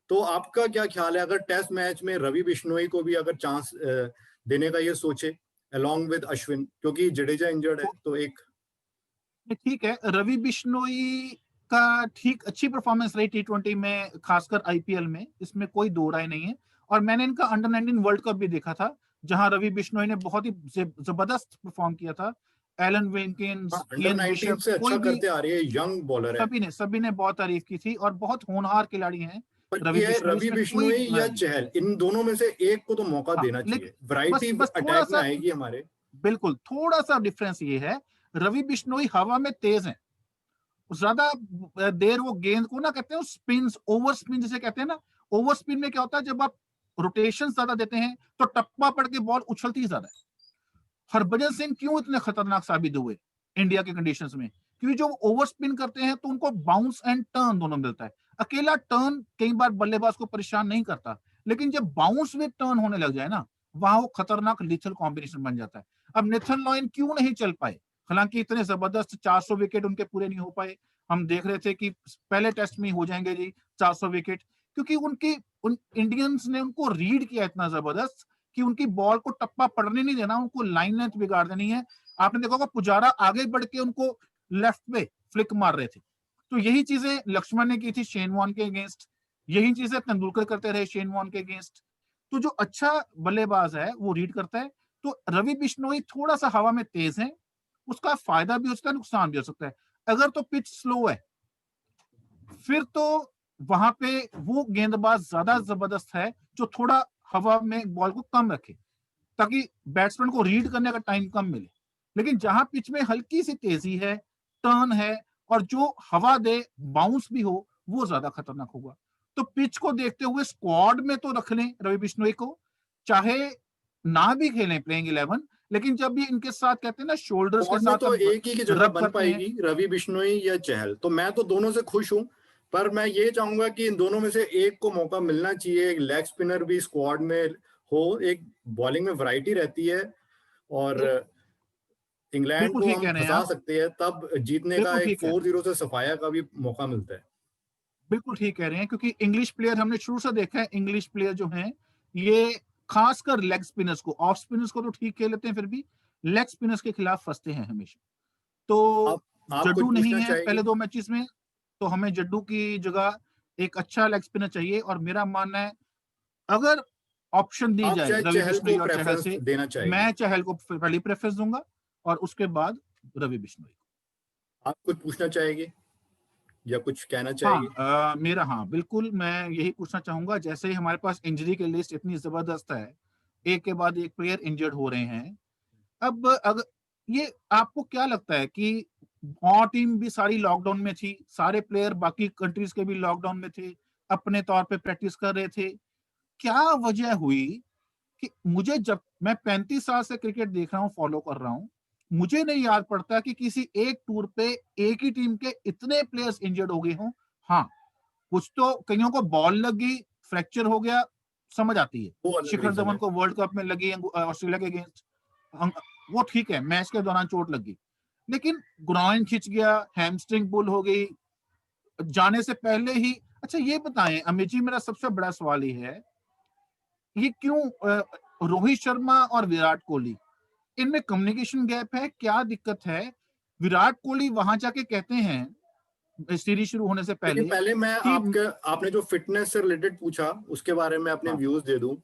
तो आपका क्या ख्याल है, अगर टेस्ट मैच में रवि बिश्नोई को भी अगर चांस देने का ये सोचे अलॉन्ग विद अश्विन, क्योंकि जडेजा इंजर्ड है, तो एक ठीक है, रवि बिश्नोई का ठीक अच्छी परफॉर्मेंस रही T20 में, खासकर आईपीएल में, इसमें कोई दो राय नहीं है। और मैंने इनका अंडर 19 वर्ल्ड कप भी देखा था, जहां रवि बिश्नोई ने बहुत ही जबरदस्त परफॉर्म किया था। एलन विल्किंस, अंडर 19 से अच्छा करते आ रही है, यंग बॉलर है। सभी ने बहुत तारीफ की थी, और बहुत होनहार खिलाड़ी हैं पर ये रवि बिश्नोई या चहल, इन दोनों में से एक को तो मौका देना चाहिए, वैरायटी अटैक में आएगी हमारे। बिल्कुल, थोड़ा सा डिफरेंस ये है, रवि बिश्नोई हवा में तेज है, ज्यादा देर वो गेंद को ना, कहते हैं स्पिन, ओवर स्पिन जिसे कहते हैं ना। ओवर स्पिन में क्या होता है, जब आप रोटेशन ज्यादा देते हैं तो टप्पा पड़ के बॉल उछलती ज्यादा है। हरभजन सिंह क्यों इतने खतरनाक साबित हुए इंडिया के कंडीशंस में? क्योंकि जो ओवर स्पिन करते हैं तो उनको बाउंस एंड टर्न दोनों मिलता है। अकेला टर्न कई बार बल्लेबाज को परेशान नहीं करता, लेकिन जब बाउंस में टर्न होने लग जाए ना, वहां वो खतरनाक लीथल कॉम्बिनेशन बन जाता है। अब नेथन लॉयन क्यों नहीं चल पाए, हालांकि इतने जबरदस्त 400 विकेट उनके पूरे नहीं हो पाए, हम देख रहे थे कि पहले टेस्ट में ही हो जाएंगे जी 400 विकेट, क्योंकि उन इंडियंस ने उनको रीड किया इतना जबरदस्त कि उनकी बॉल को टप्पा पड़ने नहीं देना, उनको लाइन लेंथ बिगाड़ देनी है। आपने देखा होगा पुजारा आगे बढ़ के उनको लेफ्ट पे फ्लिक मार रहे थे, तो यही चीजें लक्ष्मण ने की थी शेन वॉर्न के अगेंस्ट, यही चीजें तेंदुलकर करते रहे शेन वॉर्न के अगेंस्ट। तो जो अच्छा बल्लेबाज है वो रीड करता है। तो रवि बिश्नोई थोड़ा सा हवा में तेज है, उसका फायदा भी हो सकता है, नुकसान भी हो सकता है। अगर तो पिच स्लो है फिर तो वहां पे वो गेंदबाज ज्यादा जबरदस्त है जो थोड़ा हवा में बॉल को कम रखे, ताकि बैट्समैन को रीड करने का टाइम कम मिले। लेकिन जहां पिच में हल्की सी तेजी है, टर्न है, और जो हवा दे, बाउंस भी हो, वो ज्यादा खतरनाक होगा। तो पिच को देखते हुए स्क्वाड में तो रख लें रवि बिश्नोई को, चाहे ना भी खेलें प्लेइंग 11, लेकिन जब भी इनके साथ कहते हैं ना शोल्डर्स के स्क्वाड में साथ तो अब एक ही की जगह रब बन करते हैं। पाएगी, रवि बिश्नोई या चहल, तो मैं तो दोनों से खुश हूं। पर मैं ये चाहूंगा कि इन दोनों में से एक को मौका मिलना चाहिए, एक लेग स्पिनर भी स्क्वाड में हो, एक बॉलिंग में वैरायटी रहती है, और इंग्लैंड बिल्कुल को ठीक हम कह रहे हैं फंसा आप, सकते हैं, तब जीतने का बिल्कुल एक ठीक कह रहे हैं, 4-0 से सफाया का भी मौका मिलता है। बिल्कुल ठीक कह रहे हैं, क्योंकि इंग्लिश प्लेयर हमने शुरू से देखा है, इंग्लिश प्लेयर जो हैं ये खासकर लेग स्पिनर्स को, ऑफ स्पिनर्स को तो ठीक खेल लेते हैं, फिर भी लेग स्पिनर्स के खिलाफ फंसते हैं हमेशा। आप तो आप कुछ जड्डू नहीं पूछना है चाहेंगे? पहले 2 मैचेस में, तो हमें जड्डू की जगह एक अच्छा लेग स्पिनर चाहिए। और मेरा मानना है अगर ऑप्शन दी आप जाए शायद रवि चहल बिश्नोई को और चहल प्रेफरेंस से, देना चाहेंगे। मैं चहल को पहली प्रेफरेंस दूंगा और उसके बाद रवि बिश्नोई को। आप कुछ पूछना चाहेंगे या कुछ कहना हाँ, चाहेंगे? मेरा, हाँ बिल्कुल, मैं यही पूछना चाहूंगा, जैसे ही हमारे पास इंजरी की लिस्ट इतनी जबरदस्त है, एक के बाद एक प्लेयर इंजर्ड हो रहे हैं, अब अगर ये आपको क्या लगता है कि और टीम भी सारी लॉकडाउन में थी, सारे प्लेयर बाकी कंट्रीज के भी लॉकडाउन में थे, अपने तौर पे प्रैक्टिस कर रहे थे, क्या वजह हुई कि मुझे, जब मैं 35 साल से क्रिकेट देख रहा हूँ, फॉलो कर रहा हूँ, मुझे नहीं याद पड़ता कि किसी एक टूर पे एक ही टीम के इतने प्लेयर्स इंजर्ड हो गए हों। हाँ, कुछ तो कईयों को बॉल लग गई, फ्रैक्चर हो गया, समझ आती है। वो अलग शिखर रीजन धवन है। को वर्ल्ड कप में लगी ऑस्ट्रेलिया के अगेंस्ट, वो ठीक है, मैच के दौरान चोट लग गई, लेकिन ग्रॉइन खिंच गया, हैमस्ट्रिंग पुल हो गई जाने से पहले ही। अच्छा ये बताएं अमित जी, मेरा सबसे बड़ा सवाल ये है, ये क्यों रोहित शर्मा और विराट कोहली, इनमें कम्युनिकेशन गैप है, क्या दिक्कत है? विराट कोहली वहां जाके कहते हैं सीरीज शुरू होने से देखिए, पहले पहले मैं कि आपने जो फिटनेस से रिलेटेड पूछा उसके बारे में अपने हाँ व्यूज दे दूं।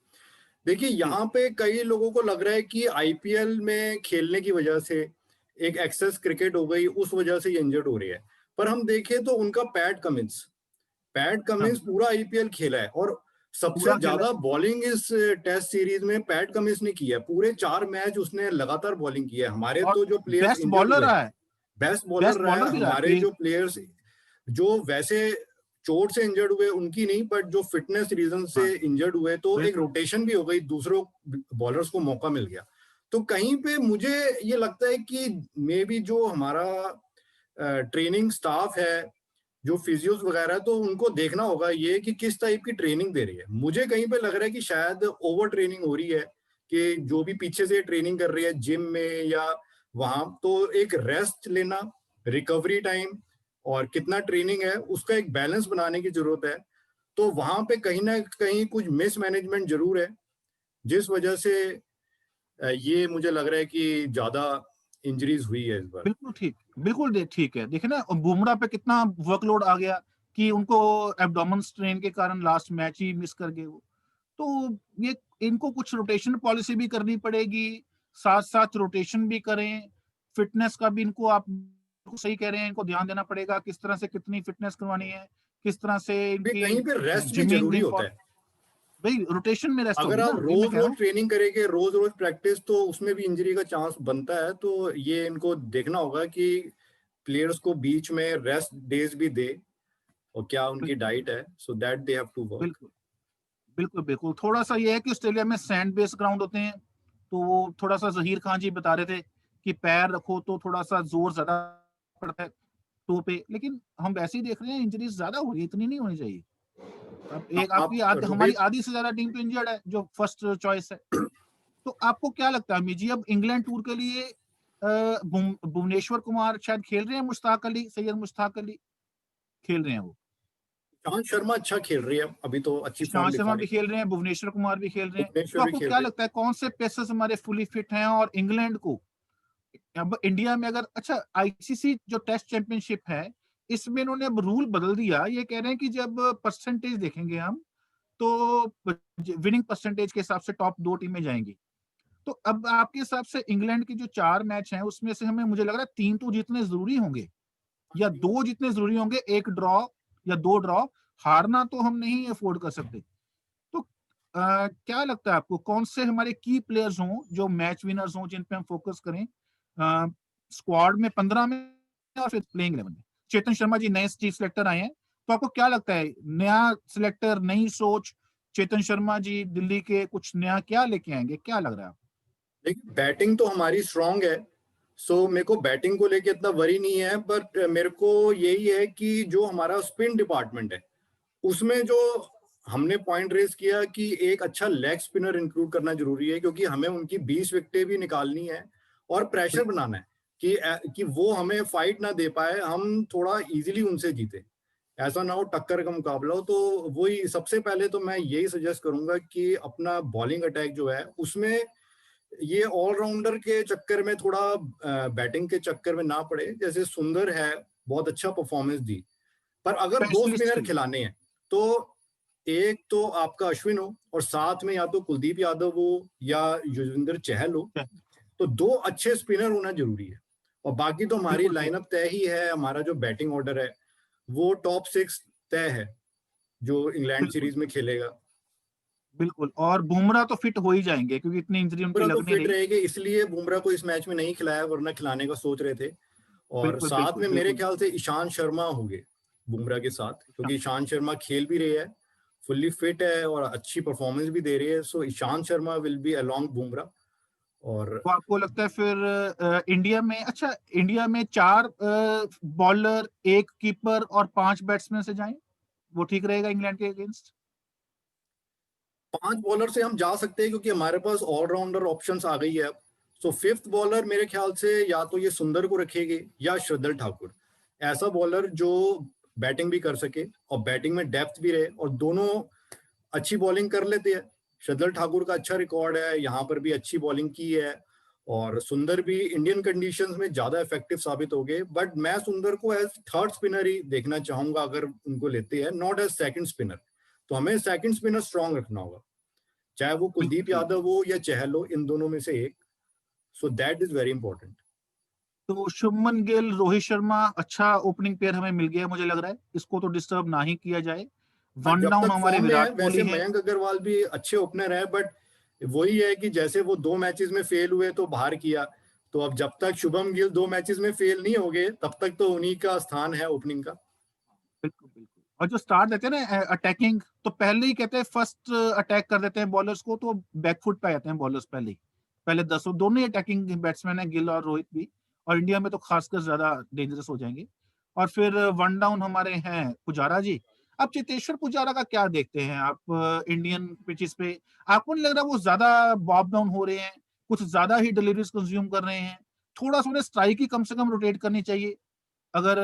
देखिए, जी यहाँ पे कई लोगों को लग रहा है कि आईपीएल में खेलने की वजह से एक एक्सेस क्रिकेट हो गई, उस वजह से ये इंजर्ड हो रही है। पर हम देखें तो उनका पैट हाँ, कमिंस पूरा आईपीएल खेला है, और सबसे पूरा खेला ज्यादा बॉलिंग इस टेस्ट सीरीज में पैट कमिंस ने की है। पूरे 4 मैच उसने लगातार बॉलिंग की है। हमारे और तो जो प्लेयर्स बेस्ट इंजर्ड बॉलर हुए, रहा है, बेस्ट बॉलर बेस्ट रहा है। बॉलर भी रहा है हमारे जो प्लेयर्स जो वैसे चोट से इंजर्ड हुए उनकी नहीं, बट जो फिटनेस रीजन से हाँ इंजर्ड हुए, तो एक बिल्कुल रोटेशन भी हो गई, दूसरों बॉलर्स को मौका मिल गया। तो कहीं पे मुझे ये लगता है कि मे बी जो हमारा ट्रेनिंग स्टाफ है, जो फिजियोस वगैरह, तो उनको देखना होगा ये कि किस टाइप की ट्रेनिंग दे रही है। मुझे कहीं पे लग रहा है कि शायद ओवर ट्रेनिंग हो रही है, कि जो भी पीछे से ट्रेनिंग कर रही है जिम में या वहां, तो एक रेस्ट लेना, रिकवरी टाइम और कितना ट्रेनिंग है, उसका एक बैलेंस बनाने की जरूरत है। तो वहां पे कहीं ना कहीं कुछ मिसमैनेजमेंट जरूर है, जिस वजह से ये मुझे लग रहा है कि ज्यादा इंजरीज हुई है इस बार। बिल्कुल ठीक, बिल्कुल ठीक है। देखे ना बुमराह पे कितना वर्कलोड आ गया कि उनको एब्डोमेन स्ट्रेन के कारण लास्ट मैच ही मिस कर गए वो। तो ये इनको कुछ रोटेशन पॉलिसी भी करनी पड़ेगी, साथ साथ रोटेशन भी करें, फिटनेस का भी इनको, आप सही कह रहे हैं, इनको ध्यान देना पड़ेगा किस तरह से कितनी फिटनेस करवानी है, किस तरह से इनकी कहीं पे रेस्ट भी जिमिंग जरूरी भी होता है। भाई रोटेशन में रेस्ट अगर होगी आप ना, ये मैं रोज कह रहा रोज हूँ। ट्रेनिंग करेंगे, रोज रोज प्रैक्टिस, तो उसमें भी इंजरी का चांस बनता है। तो ये इनको देखना होगा कि प्लेयर्स को बीच में रेस्ट डेज भी दे, और क्या उनकी बिल्कुल डाइट है, so that they have to work. बिल्कुल बिल्कुल बिल्कुल, थोड़ा सा ये है कि ऑस्ट्रेलिया में सैंड बेस्ड ग्राउंड होते हैं, तो वो थोड़ा सा, जहीर खान जी बता रहे थे कि पैर रखो तो थोड़ा सा जोर ज्यादा पड़ता है टो पे, लेकिन हम वैसे ही देख रहे हैं इंजरीज ज्यादा हो रही है, इतनी नहीं होनी चाहिए। अब एक आप आपकी हमारी रोहित आधी से ज्यादा टीम तो इंजर्ड है जो फर्स्ट चॉइस है। तो आपको क्या लगता है अमित जी, अब इंग्लैंड टूर के लिए भुवनेश्वर कुमार शायद खेल रहे हैं, मुश्ताक अली, सैयद मुश्ताक अली खेल रहे हैं वो, ईशांत शर्मा अच्छा खेल रही है, अभी तो अच्छी फॉर्म ईशांत दिखा शर्मा रही भी खेल रहे हैं, भुवनेश्वर कुमार भी खेल रहे है, हैं। तो भुवनेश्वर भी आपको खेल क्या रही है। लगता है कौन से पेसर्स हमारे फुली फिट हैं? और इंग्लैंड को अब इंडिया में अगर, अच्छा आईसीसी जो टेस्ट चैंपियनशिप है इसमें इन्होंने अब रूल बदल दिया, ये कह रहे हैं कि जब परसेंटेज देखेंगे हम तो विनिंग परसेंटेज के हिसाब से टॉप 2 टीमें जाएंगी। तो अब आपके हिसाब से इंग्लैंड के जो 4 मैच हैं उसमें से हमें, मुझे लग रहा है 3 तो जीतने जरूरी होंगे या 2 जीतने जरूरी होंगे, 1 ड्रॉ या 2 ड्रॉ, हारना तो हम नहीं अफोर्ड कर सकते। तो क्या लगता है आपको कौन से हमारे की प्लेयर्स हों जो मैच विनर्स हों, जिन पे हम फोकस करें स्क्वाड में 15 में और फिर प्लेइंग 11 में? चेतन शर्मा जी नए चीफ सिलेक्टर आए हैं, तो आपको क्या लगता है नया सिलेक्टर, नई सोच, चेतन शर्मा जी दिल्ली के कुछ नया क्या लेके आएंगे, क्या लग रहा है? देखिए बैटिंग तो हमारी स्ट्रांग है, सो मेरे को बैटिंग को लेके इतना वरी नहीं है, बट मेरे को यही है कि जो हमारा स्पिन डिपार्टमेंट है उसमें जो हमने पॉइंट रेज किया कि एक अच्छा लेग स्पिनर इंक्लूड करना जरूरी है, क्योंकि हमें उनकी 20 विकेटें भी निकालनी है और प्रेशर बनाना है कि वो हमें फाइट ना दे पाए, हम थोड़ा इजीली उनसे जीते, ऐसा ना हो टक्कर का मुकाबला हो। तो वही सबसे पहले तो मैं यही सजेस्ट करूंगा कि अपना बॉलिंग अटैक जो है उसमें ये ऑलराउंडर के चक्कर में थोड़ा बैटिंग के चक्कर में ना पड़े। जैसे सुंदर है, बहुत अच्छा परफॉर्मेंस दी, पर अगर 2 स्पेशलिस्ट स्पिनर चाहिए। खिलाने हैं तो एक तो आपका अश्विन हो और साथ में या तो कुलदीप यादव हो या युजवेंद्र चहल हो, तो 2 अच्छे स्पिनर होना जरूरी है। और बाकी तो हमारी बिल्कुल लाइनअप तय ही है, हमारा जो बैटिंग ऑर्डर है वो टॉप 6 तय है जो इंग्लैंड बिल्कुल सीरीज में खेलेगा। बिल्कुल, और बुमराह तो फिट हो ही जाएंगे क्योंकि इतनी इंजरी उनकी बुमराह तो लग नहीं फिट रही। रहेंगे, इसलिए बुमराह को इस मैच में नहीं खिलाया, वरना खिलाने का सोच रहे थे। और बिल्कुल साथ बिल्कुल में मेरे बिल्कुल ख्याल से ईशांत शर्मा होंगे बुमराह के साथ, अच्छा। क्योंकि ईशांत शर्मा खेल भी रही है, फुल्ली फिट है और अच्छी परफॉर्मेंस भी दे रही है। So Ishant Sharma will be along Bumrah. और तो आपको लगता है फिर इंडिया में, अच्छा इंडिया में 4 बॉलर, 1 कीपर और 5 बैट्समैन से जाएं, वो ठीक रहेगा इंग्लैंड के अगेंस्ट? 5 बॉलर से हम जा सकते हैं, क्योंकि हमारे पास ऑलराउंडर ऑप्शंस आ गई है अब। सो 5th बॉलर मेरे ख्याल से या तो ये सुंदर को रखेगी या श्रद्धल ठाकुर, ऐसा बॉलर जो बैटिंग भी कर सके और बैटिंग में डेप्थ भी रहे, और दोनों अच्छी बॉलिंग कर लेते हैं। श्रद्धल ठाकुर का अच्छा रिकॉर्ड है, यहाँ पर भी अच्छी बॉलिंग की है, और सुंदर भी इंडियन कंडीशंस में ज्यादा इफेक्टिव साबित हो गए। बट मैं सुंदर को एज 3rd स्पिनर ही देखना चाहूंगा अगर उनको लेते हैं, नॉट एज 2nd स्पिनर। तो हमें 2nd स्पिनर स्ट्रांग रखना होगा, चाहे वो बिल्कुल कुलदीप बिल्कुल। यादव हो या चहल हो, इन दोनों में से एक। So that is very important. तो शुभमन गिल, रोहित शर्मा, अच्छा ओपनिंग पेयर हमें मिल गया, मुझे लग रहा है इसको तो डिस्टर्ब ना ही किया जाए। वन जब डाउन तक हमारे फॉर्म में है, विराट वैसे कोहली है। मयंक अग्रवाल भी अच्छे ओपनर है, बट वही है कि जैसे वो 2 मैचेस में फेल हुए तो बाहर किया, तो अब जब तक शुभम गिल 2 मैचेस में फेल नहीं हो गए तब तक तो उन्हीं का स्थान है ओपनिंग का। बिल्कुल बिल्कुल, और जो स्टार्ट देते हैं ना अटैकिंग, तो पहले ही कहते हैं फर्स्ट अटैक कर देते हैं बॉलर्स को, तो बैकफुट पे आ जाते हैं बॉलर्स पहले ही। पहले 10 दोनों ही अटैकिंग बैट्समैन है, गिल और रोहित भी, और इंडिया में तो खासकर ज्यादा डेंजरस हो जाएंगे। और फिर वन डाउन हमारे हैं पुजारा जी। अब चेतेश्वर पुजारा का क्या देखते हैं आप इंडियन पिचेस पे? आपको नहीं लग रहा वो ज्यादा बॉब डाउन हो रहे हैं, कुछ ज्यादा ही डिलीवरीज कंज्यूम कर रहे हैं? थोड़ा सा उन्हें स्ट्राइक ही कम से कम रोटेट करनी चाहिए अगर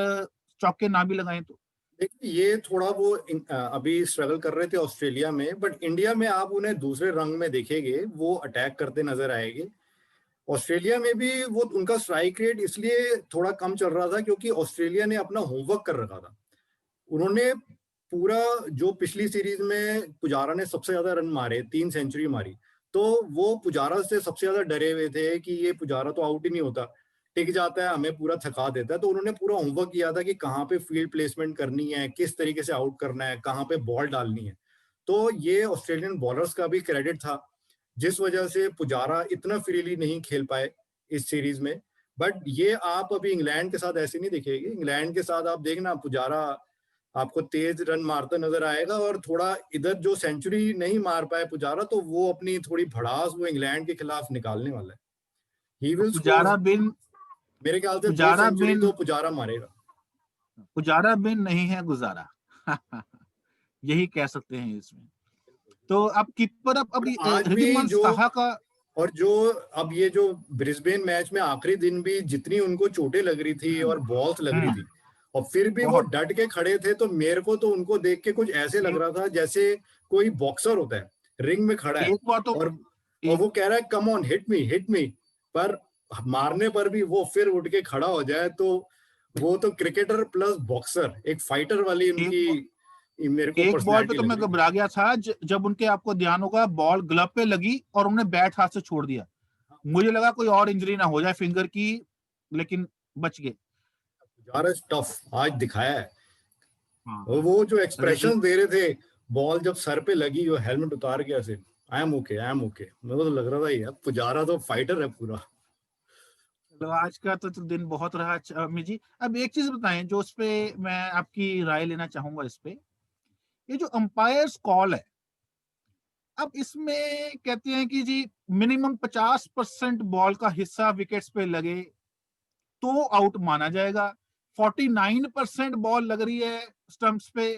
चौके ना भी लगाएं तो। देखिए ये थोड़ा वो अभी स्ट्रगल कर रहे थे ऑस्ट्रेलिया में, बट इंडिया में आप उन्हें दूसरे रंग में देखेंगे, वो अटैक करते नजर आएंगे। ऑस्ट्रेलिया में भी वो उनका स्ट्राइक रेट इसलिए थोड़ा कम चल रहा था क्योंकि ऑस्ट्रेलिया ने अपना होमवर्क कर रखा था। उन्होंने पूरा जो पिछली सीरीज में पुजारा ने सबसे ज्यादा रन मारे, 3 सेंचुरी मारी, तो वो पुजारा से सबसे ज्यादा डरे हुए थे कि ये पुजारा तो आउट ही नहीं होता, टिक जाता है, हमें पूरा थका देता है। तो उन्होंने पूरा होमवर्क किया था कि कहाँ पे फील्ड प्लेसमेंट करनी है, किस तरीके से आउट करना है, कहाँ पे बॉल डालनी है। तो ये ऑस्ट्रेलियन बॉलर्स का भी क्रेडिट था, जिस वजह से पुजारा इतना फ्रीली नहीं खेल पाए इस सीरीज में। बट ये आप अभी इंग्लैंड के साथ ऐसे नहीं दिखेगी। इंग्लैंड के साथ आप देखना पुजारा आपको तेज रन मारता नजर आएगा, और थोड़ा इधर जो सेंचुरी नहीं मार पाए पुजारा, तो वो अपनी थोड़ी भड़ास वो इंग्लैंड के खिलाफ निकालने वाला है। ही विल स्कोर, पुजारा बिन मेरे ख्याल से 2 पुजारा सेंचुरी बिन तो पुजारा मारेगा। पुजारा बिन नहीं है गुजारा। यही कह सकते हैं इसमें। तो अब कीपर, अब और अभी आज भी रिद्धिमान जो साहा का, और जो अब ये जो ब्रिस्बेन मैच में आखिरी दिन भी जितनी उनको चोटें लग रही थी और बॉल्स लग रही थी, और फिर भी वो बहुत। डट के खड़े थे, तो मेरे को तो उनको देख के कुछ ऐसे लग रहा था जैसे कोई बॉक्सर होता है, रिंग में खड़ा है एक बार तो और वो कह रहा है कम ऑन हिट मी, पर मारने पर भी वो फिर उठ के खड़ा हो जाए, तो वो तो क्रिकेटर प्लस बॉक्सर, एक फाइटर वाली उनकी मेरे को एक बॉल पे पर्सनैलिटी तो लग मैं रही थी। घबरा गया था जब उनके, आपको ध्यान होगा, बॉल ग्लव पे लगी और उन्होंने बैट हाथ से छोड़ दिया। मुझे लगा कोई और इंजरी ना हो जाए फिंगर की, लेकिन बच गए। पुजारा टफ आज दिखाया है। और हाँ, वो जो अरे एक्सप्रेशन दे रहे थे, बॉल जब सर पे लगी, जो हेलमेट उतार के ऐसे, आई एम ओके, मेरे को तो लग रहा था यार पुजारा तो फाइटर है पूरा। चलो, आज का तो दिन बहुत रहा अमित जी। अब एक चीज बताएं जो उस पे मैं आपकी राय लेना चाहूंगा इस पे, ये जो अंपायर्स कॉल है, अब इसमें कहते हैं कि जी मिनिमम 50% बॉल का हिस्सा विकेट्स पे लगे तो आउट माना जाएगा। 49% बॉल लग रही है स्टंप्स पे,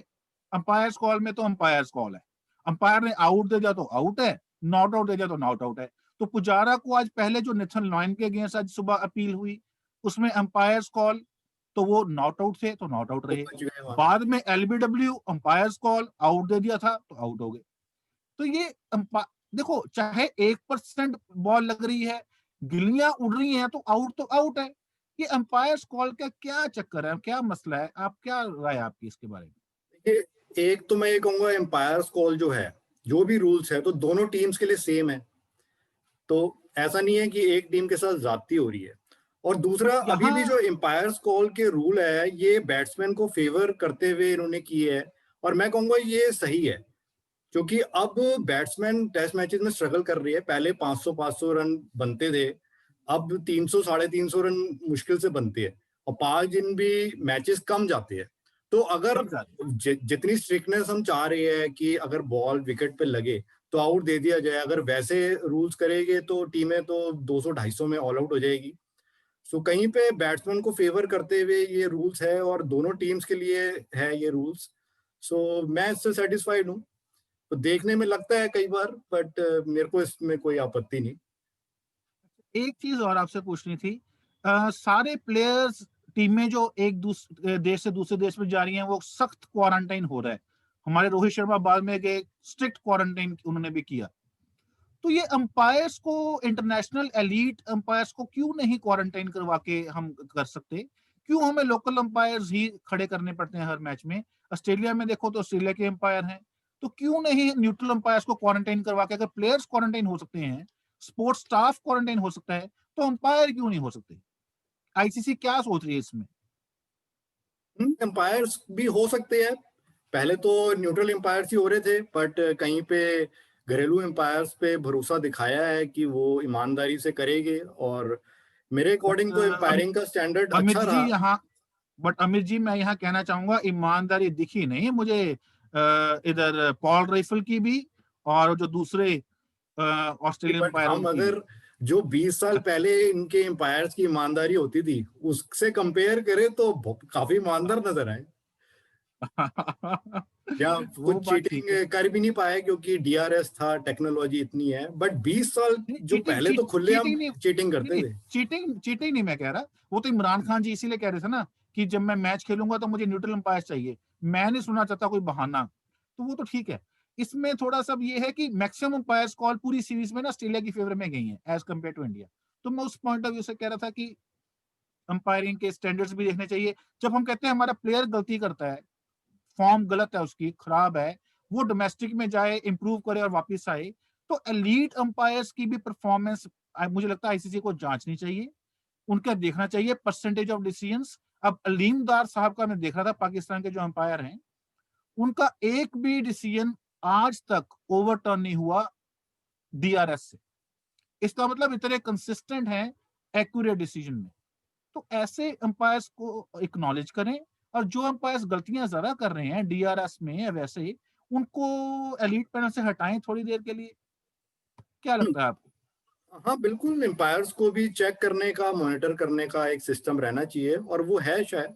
अंपायर्स कॉल में तो अंपायर्स कॉल है। अंपायर ने आउट दे दिया तो आउट है, नॉट आउट दे दिया तो नॉट आउट है। तो पुजारा को आज पहले जो नेथन लॉयन के अगेंस्ट आज सुबह अपील हुई, उसमें अंपायर्स कॉल, तो वो नॉट आउट थे तो नॉट आउट वो रहे। बच गए वहां। बाद में एलबीडब्ल्यू अंपायर्स कॉल आउट दे दिया था तो आउट हो गए। तो ये देखो, चाहे 1% बॉल लग रही है, गिल्लियां उड़ रही हैं तो आउट है। ये अंपायर्स कॉल का क्या चक्कर है, क्या मसला है, आप क्या राय है आपकी इसके बारे में? देखिए, एक तो मैं ये कहूंगा एम्पायर्स कॉल जो है, जो भी रूल्स है तो दोनों टीम्स के लिए सेम है, तो ऐसा नहीं है कि एक टीम के साथ ज्यादती हो रही है। और दूसरा, अभी भी यहाँ जो एम्पायर्स कॉल के रूल है, ये बैट्समैन को फेवर करते हुए इन्होंने किए है, और मैं कहूंगा ये सही है, क्योंकि अब बैट्समैन टेस्ट मैचेस में स्ट्रगल कर रही है। पहले 500 रन बनते थे, अब 300 350 रन मुश्किल से बनते हैं, और 5 दिन भी मैचेस कम जाते हैं। तो अगर कब जाते जितनी स्ट्रिक्टनेस हम चाह रहे हैं कि अगर बॉल विकेट पे लगे तो आउट दे दिया जाए, अगर वैसे रूल्स करेंगे तो टीमें तो 200 250 में ऑल आउट हो जाएगी। सो कहीं पे बैट्समैन को फेवर करते हुए ये रूल्स है, और दोनों टीम्स के लिए है ये रूल्स। सो मैं इससे सेटिस्फाइड हूँ। तो देखने में लगता है कई बार, बट मेरे को इसमें कोई आपत्ति नहीं। एक चीज और आपसे पूछनी थी। सारे प्लेयर्स, टीमें जो एक दूसरे देश से दूसरे देश में जा रही हैं, वो सख्त क्वारंटाइन हो रहा है। हमारे रोहित शर्मा बाद में गए, स्ट्रिक्ट क्वारंटाइन उन्होंने भी किया। तो ये अंपायर्स को, इंटरनेशनल एलीट अंपायर्स को क्यों नहीं क्वारंटाइन करवा के हम कर सकते? क्यों हमें लोकल अंपायर्स ही खड़े करने पड़ते हैं हर मैच में? ऑस्ट्रेलिया में देखो तो ऑस्ट्रेलिया के अंपायर हैं, तो क्यों नहीं न्यूट्रल अंपायर्स को क्वारंटाइन करवा के? अगर प्लेयर्स क्वारंटाइन हो सकते हैं, स्पोर्ट्स स्टाफ क्वारंटाइन हो सकता है, तो अंपायर क्यों नहीं हो सकते? आईसीसी क्या सोच रही है इसमें? एम्पायर्स भी हो सकते हैं। पहले तो न्यूट्रल एम्पायर्स ही हो रहे थे, बट कहीं पे घरेलू एम्पायर्स पे भरोसा दिखाया है कि वो ईमानदारी से करेंगे, और मेरे अकॉर्डिंग तो एम्पायरिंग का स्टैंडर्ड अमित अच्छा जी रहा। यहाँ, बट अमित जी मैं यहाँ कहना चाहूंगा, ईमानदारी दिखी नहीं मुझे इधर पॉल राइफल की भी, और जो दूसरे ऑस्ट्रेलियन बट अंपायर हम उनकी भी। अगर जो 20 साल पहले इनके एम्पायर्स की ईमानदारी होती थी उससे कंपेयर करें तो काफी ईमानदार नजर आए, या वो कुछ बात ठीक है। चीटिंग कर भी नहीं पाए क्योंकि डीआरएस था, टेक्नोलॉजी इतनी है। बट 20 साल जो चीटिंग पहले तो खुलेआम चीटिंग नहीं, चीटिंग करते नहीं थे। चीटिंग चीटिंग नहीं मैं कह रहा। वो तो इमरान खान जी इसीलिए कह रहे थे ना कि जब मैं मैच खेलूंगा तो मुझे न्यूट्रल अंपायर चाहिए, मैं नहीं सुनना चाहता कोई बहाना। तो वो तो ठीक है। इसमें थोड़ा सा ये है कि मैक्सिमम अंपायर्स कॉल पूरी सीरीज में ना ऑस्ट्रेलिया की फेवर में गई है एज कम्पेयर टू इंडिया। तो मैं उस पॉइंट ऑफ व्यू से कह रहा था कि अंपायरिंग के स्टैंडर्ड्स भी देखने चाहिए। जब हम कहते हैं हमारा प्लेयर गलती करता है, फॉर्म गलत है, उसकी खराब है, वो डोमेस्टिक में जाए, इंप्रूव करे और वापस आए, तो एलीट अंपायर्स की भी परफॉर्मेंस मुझे लगता है आईसीसी को जांचनी चाहिए, उनका देखना चाहिए परसेंटेज ऑफ डिसीजंस। अब अलीमदार साहब का मैं देख रहा था, पाकिस्तान के जो अंपायर हैं, उनका एक भी डिसीजन आज तक ओवरटर्न नहीं हुआ डीआरएस से। इसका मतलब इतने कंसिस्टेंट हैं एक्यूरेट डिसीजन में। तो ऐसे अंपायर्स को एक्नॉलेज करें, और जो अंपायर्स गलतियां ज्यादा कर रहे हैं डीआरएस में या वैसे ही, उनको एलीट पैनल से हटाएं थोड़ी देर के लिए। क्या लगता है आपको? हाँ बिल्कुल, एम्पायर्स को भी चेक करने का, मॉनिटर करने का एक सिस्टम रहना चाहिए, और वो है शायद।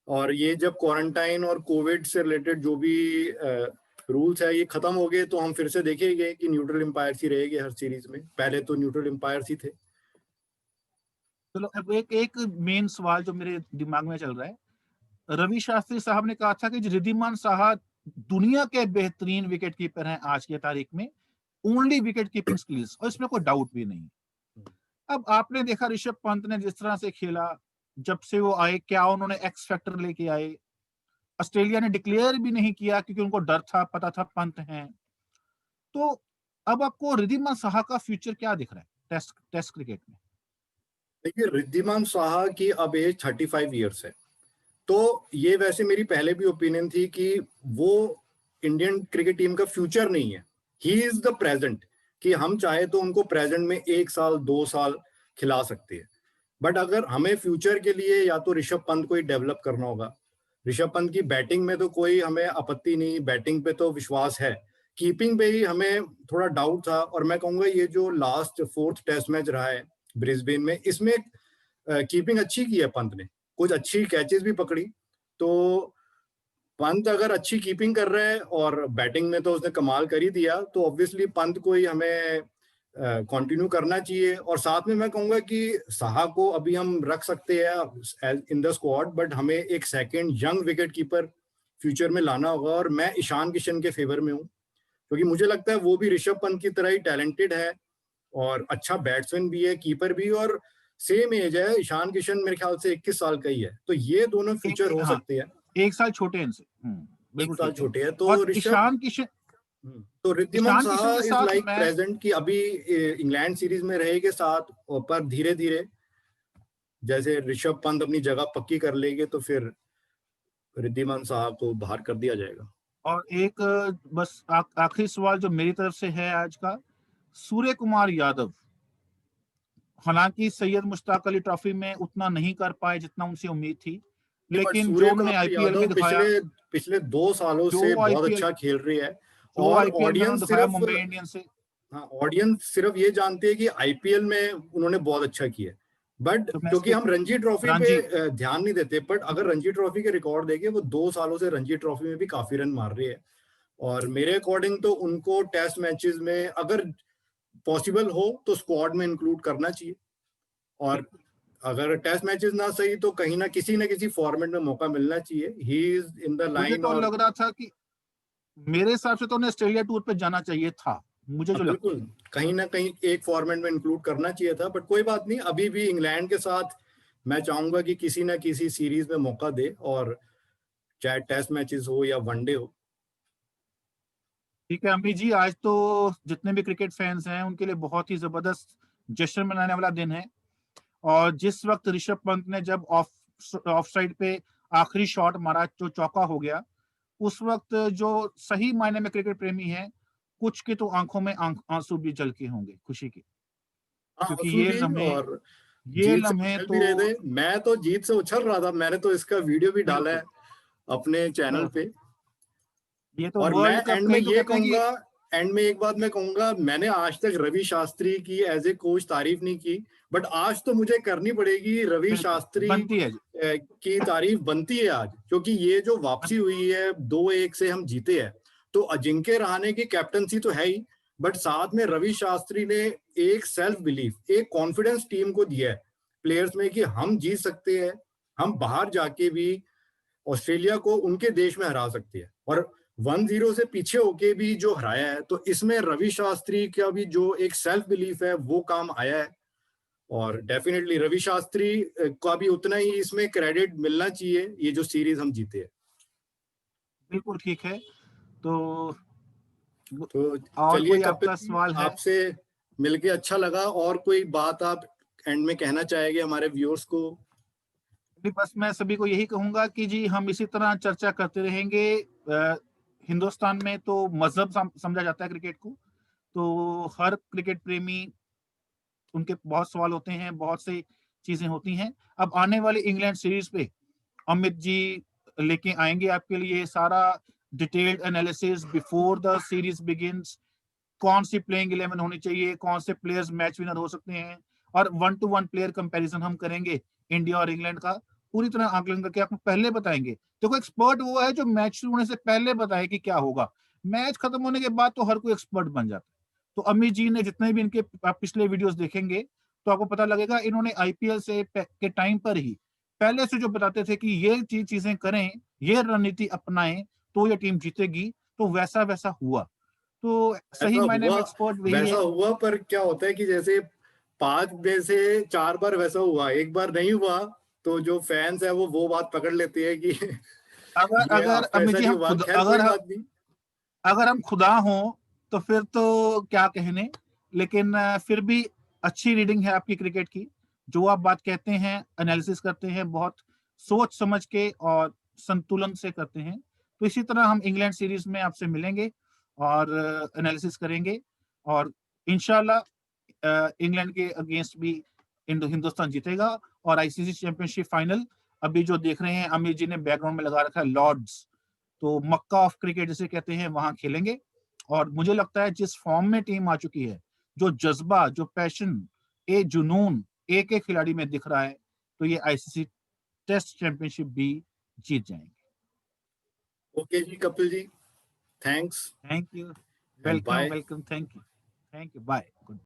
और ये जब क्वारंटाइन और कोविड से रिलेटेड जो भी रूल्स है ये खत्म हो गए तो हम फिर से देखेंगे कि न्यूट्रल एम्पायर ही रहेंगे हर सीरीज में। पहले तो न्यूट्रल एम्पायर ही थे। चलो अब एक मेन सवाल जो मेरे दिमाग में चल रहा है, रवि शास्त्री साहब ने कहा था कि रिद्धिमान साहा दुनिया के बेहतरीन विकेट कीपर हैं आज की तारीख में, ओनली विकेट कीपिंग स्किल्स, और इसमें कोई डाउट भी नहीं। अब आपने देखा ऋषभ पंत ने जिस तरह से खेला, जब से वो आए, क्या उन्होंने एक्स फैक्टर लेके आए। ऑस्ट्रेलिया ने डिक्लेयर भी नहीं किया क्योंकि उनको डर था, पता था पंत हैं। तो अब आपको रिद्धिमान साहा का फ्यूचर क्या दिख रहा है टेस्ट क्रिकेट में? देखिए, रिद्धिमान साहा की अब एज 35 ईयर्स है, तो ये वैसे मेरी पहले भी ओपिनियन थी कि वो इंडियन क्रिकेट टीम का फ्यूचर नहीं है, ही इज द प्रेजेंट, कि हम चाहे तो उनको प्रेजेंट में 1 साल 2 साल खिला सकते हैं। बट अगर हमें फ्यूचर के लिए या तो ऋषभ पंत को ही डेवलप करना होगा। ऋषभ पंत की बैटिंग में तो कोई हमें आपत्ति नहीं, बैटिंग पे तो विश्वास है, कीपिंग पे ही हमें थोड़ा डाउट था। और मैं कहूंगा ये जो लास्ट 4th टेस्ट मैच रहा है ब्रिस्बेन में, इसमें कीपिंग अच्छी की है पंत ने, कुछ अच्छी कैचेस भी पकड़ी। तो पंत अगर अच्छी कीपिंग कर रहा है और बैटिंग में तो उसने कमाल कर ही दिया, तो ऑब्वियसली पंत को ही हमें कंटिन्यू करना चाहिए। और साथ में मैं कहूंगा कि साहा को अभी हम रख सकते हैं इन द स्क्वाड, बट हमें एक second young wicket keeper future में लाना होगा। और मैं ईशान किशन के फेवर में हूँ, क्योंकि मुझे लगता है वो भी ऋषभ पंत की तरह ही टैलेंटेड है और अच्छा बैट्समैन भी है, कीपर भी, और सेम एज है। ईशान किशन मेरे ख्याल से 21 साल का ही है, तो ये दोनों फ्यूचर हो सकते हैं। 1 साल छोटे इनसे, एक बिल्कुल साल ठीक है। छोटे हैं। तो और ऋषभ, ईशान किशन तो रिद्धिमान ईशान किशन साहा के इज साथ लाइक मैं प्रेजेंट कि अभी इंग्लैंड सीरीज में रहेंगे साथ, और पर धीरे धीरे जैसे ऋषभ पंत अपनी जगह पक्की कर लेंगे तो फिर रिद्धिमान साहा को बाहर कर दिया जाएगा। और एक बस आखिरी सवाल जो मेरी तरफ से है आज का, सूर्य कुमार यादव, हालांकि सैयद मुश्ताक अली ट्रॉफी में उतना नहीं कर पाए जितना उनसे उम्मीद थी, बट लेकिन जो सूर्य उन्होंने कुमार आईपीएल में यादव दिखाया, पिछले 2 सालों जो से बहुत आईपीएल अच्छा खेल रही है। जो और आईपीएल में उन्होंने ऑडियंस दिखाया सिर्फ, मुंबई इंडियंस से, हाँ, ऑडियंस सिर्फ ये जानती है कि आईपीएल में उन्होंने बहुत अच्छा किया, बट तो मैं क्योंकि इसके हम रणजी ट्रॉफी पे रणजी ध्यान नहीं देते। बट अगर रणजी ट्रॉफी के रिकॉर्ड देखें, वो 2 सालों से रणजी ट्रॉफी में भी काफी रन मार रही है। और मेरे अकॉर्डिंग तो उनको टेस्ट मैचेस में अगर पॉसिबल हो तो स्क्वाड में इंक्लूड करना चाहिए। और अगर टेस्ट मैचेस ना सही तो कहीं ना किसी फॉर्मेट में मौका मिलना चाहिए। ही इज इन द मुझे लाइन। तो और लग रहा था कि मेरे हिसाब से तो उन्हें ऑस्ट्रेलिया टूर पे जाना चाहिए था, मुझे जो लगता बिल्कुल है। कहीं ना कहीं एक फॉर्मेट में इंक्लूड करना चाहिए था, बट कोई बात नहीं, अभी भी इंग्लैंड के साथ मैं चाहूंगा कि किसी ना किसी सीरीज में मौका दे, और चाहे टेस्ट मैचेस हो या वनडे हो। ठीक है अमित जी, आज तो जितने भी क्रिकेट फैंस हैं उनके लिए बहुत ही जबरदस्त जश्न मनाने वाला दिन है। और जिस वक्त ऋषभ पंत ने जब ऑफ साइड पे आखिरी शॉट मारा जो चौका हो गया, उस वक्त जो सही मायने में क्रिकेट प्रेमी है, कुछ के तो आंखों में आंसू भी झलके होंगे खुशी के, हाँ, क्योंकि आंसू भी, और ये जीत से लम्हे उछल भी तो रहे थे। मैं तो जीत से उछल रहा था, मैंने तो इसका वीडियो भी डाला बिल्कुल, है अपने चैनल पे। ये तो और मैं वर्ल्ड कप एंड में कहीं तो ये कहते हैं कि कहूंगा, एंड में एक बात मैं कहूंगा, मैंने आज तक रवि शास्त्री की एज ए कोच तारीफ नहीं की, बट आज तो मुझे करनी पड़ेगी। रवि बिल्कुल शास्त्री बनती है जी, की तारीफ बनती है आज, क्योंकि ये जो वापसी हुई है 2-1 से हम जीते हैं, तो अजिंक्य रहाणे की कैप्टनसी तो है ही, बट साथ में रवि शास्त्री ने एक सेल्फ बिलीफ, एक कॉन्फिडेंस टीम को दिया है प्लेयर्स में कि हम जीत सकते हैं, हम बाहर जाके भी ऑस्ट्रेलिया को उनके देश में हरा सकते हैं। और 1-0 से पीछे होके भी जो हराया है, तो इसमें रवि शास्त्री का भी जो एक सेल्फ बिलीफ है वो काम आया है। और डेफिनेटली रवि शास्त्री का भी उतना ही इसमें क्रेडिट मिलना चाहिए, ये जो सीरीज हम जीते हैं। बिल्कुल ठीक है। तो तो और चलिए कोई कपिल आपका जी, सवाल है? आपसे मिलके अच्छा लगा। और कोई बात आप एंड में कहना चाहेंगे हमारे व्यूअर्स को? जी, बस मैं सभी को यही कहूंगा कि जी हम इसी तरह चर्चा करते रहेंगे। हिंदुस्तान में तो मजहब समझा जाता है क्रिकेट को, तो हर क्रिकेट प्रेमी, उनके बहुत सवाल होते हैं, बहुत सी चीजें होती हैं। अब आने वाली इंग्लैंड सीरीज पे अमित जी लेके आएंगे आपके लिए सारा detailed analysis before the series begins, कौन सी प्लेइंग 11 होनी चाहिए, कौन से प्लेयर्स मैच विनर हो सकते हैं, और 1-to-1 प्लेयर कंपैरिजन हम करेंगे इंडिया और इंग्लैंड का, पूरी तरह आकलन करके आपको पहले बताएंगे। देखो एक्सपर्ट वो है जो मैच शुरू होने से पहले बताए कि क्या होगा। मैच खत्म होने के बाद तो हर कोई एक्सपर्ट बन जाता है। तो अमित जी ने जितने भी इनके आप पिछले वीडियोस देखेंगे तो आपको पता लगेगा इन्होंने आईपीएल से के टाइम पर ही पहले से जो बताते थे कि ये चीजें करें, ये रणनीति अपनाएं तो ये टीम जीतेगी, तो वैसा वैसा हुआ। तो सही मायने में एक्सपर्ट वही वैसा है। हुआ, पर क्या होता है कि जैसे 5 में से 4 बार वैसा हुआ, एक बार नहीं हुआ, तो जो फैंस है वो बात पकड़ लेते हैं कि अगर ये अगर आपका अमित ऐसा जी नहीं हम हुआ। खुद खैर कोई बात नहीं। अगर हम खुदा हों तो फिर तो क्या कहने, लेकिन फिर भी अच्छी रीडिंग है आपकी क्रिकेट की। जो आप बात कहते हैं, एनालिसिस करते हैं, बहुत सोच समझ के और संतुलन से करते हैं। तो इसी तरह हम इंग्लैंड सीरीज में आपसे मिलेंगे और एनालिसिस करेंगे, और इंशाल्लाह इंग्लैंड के अगेंस्ट भी हिंदुस्तान जीतेगा। और आईसीसी चैंपियनशिप फाइनल अभी जो देख रहे हैं, अमीर जी ने बैकग्राउंड में लगा रखा है लॉर्ड्स, तो मक्का ऑफ क्रिकेट जिसे कहते हैं, वहां खेलेंगे। और मुझे लगता है जिस फॉर्म में टीम आ चुकी है, जो जज्बा, जो पैशन, एक जुनून एक एक खिलाड़ी में दिख रहा है, तो ये आईसीसी टेस्ट चैंपियनशिप भी जीत जाएंगे। ओके जी Kapil ji, thanks thank you. And welcome bye. Welcome, thank you bye.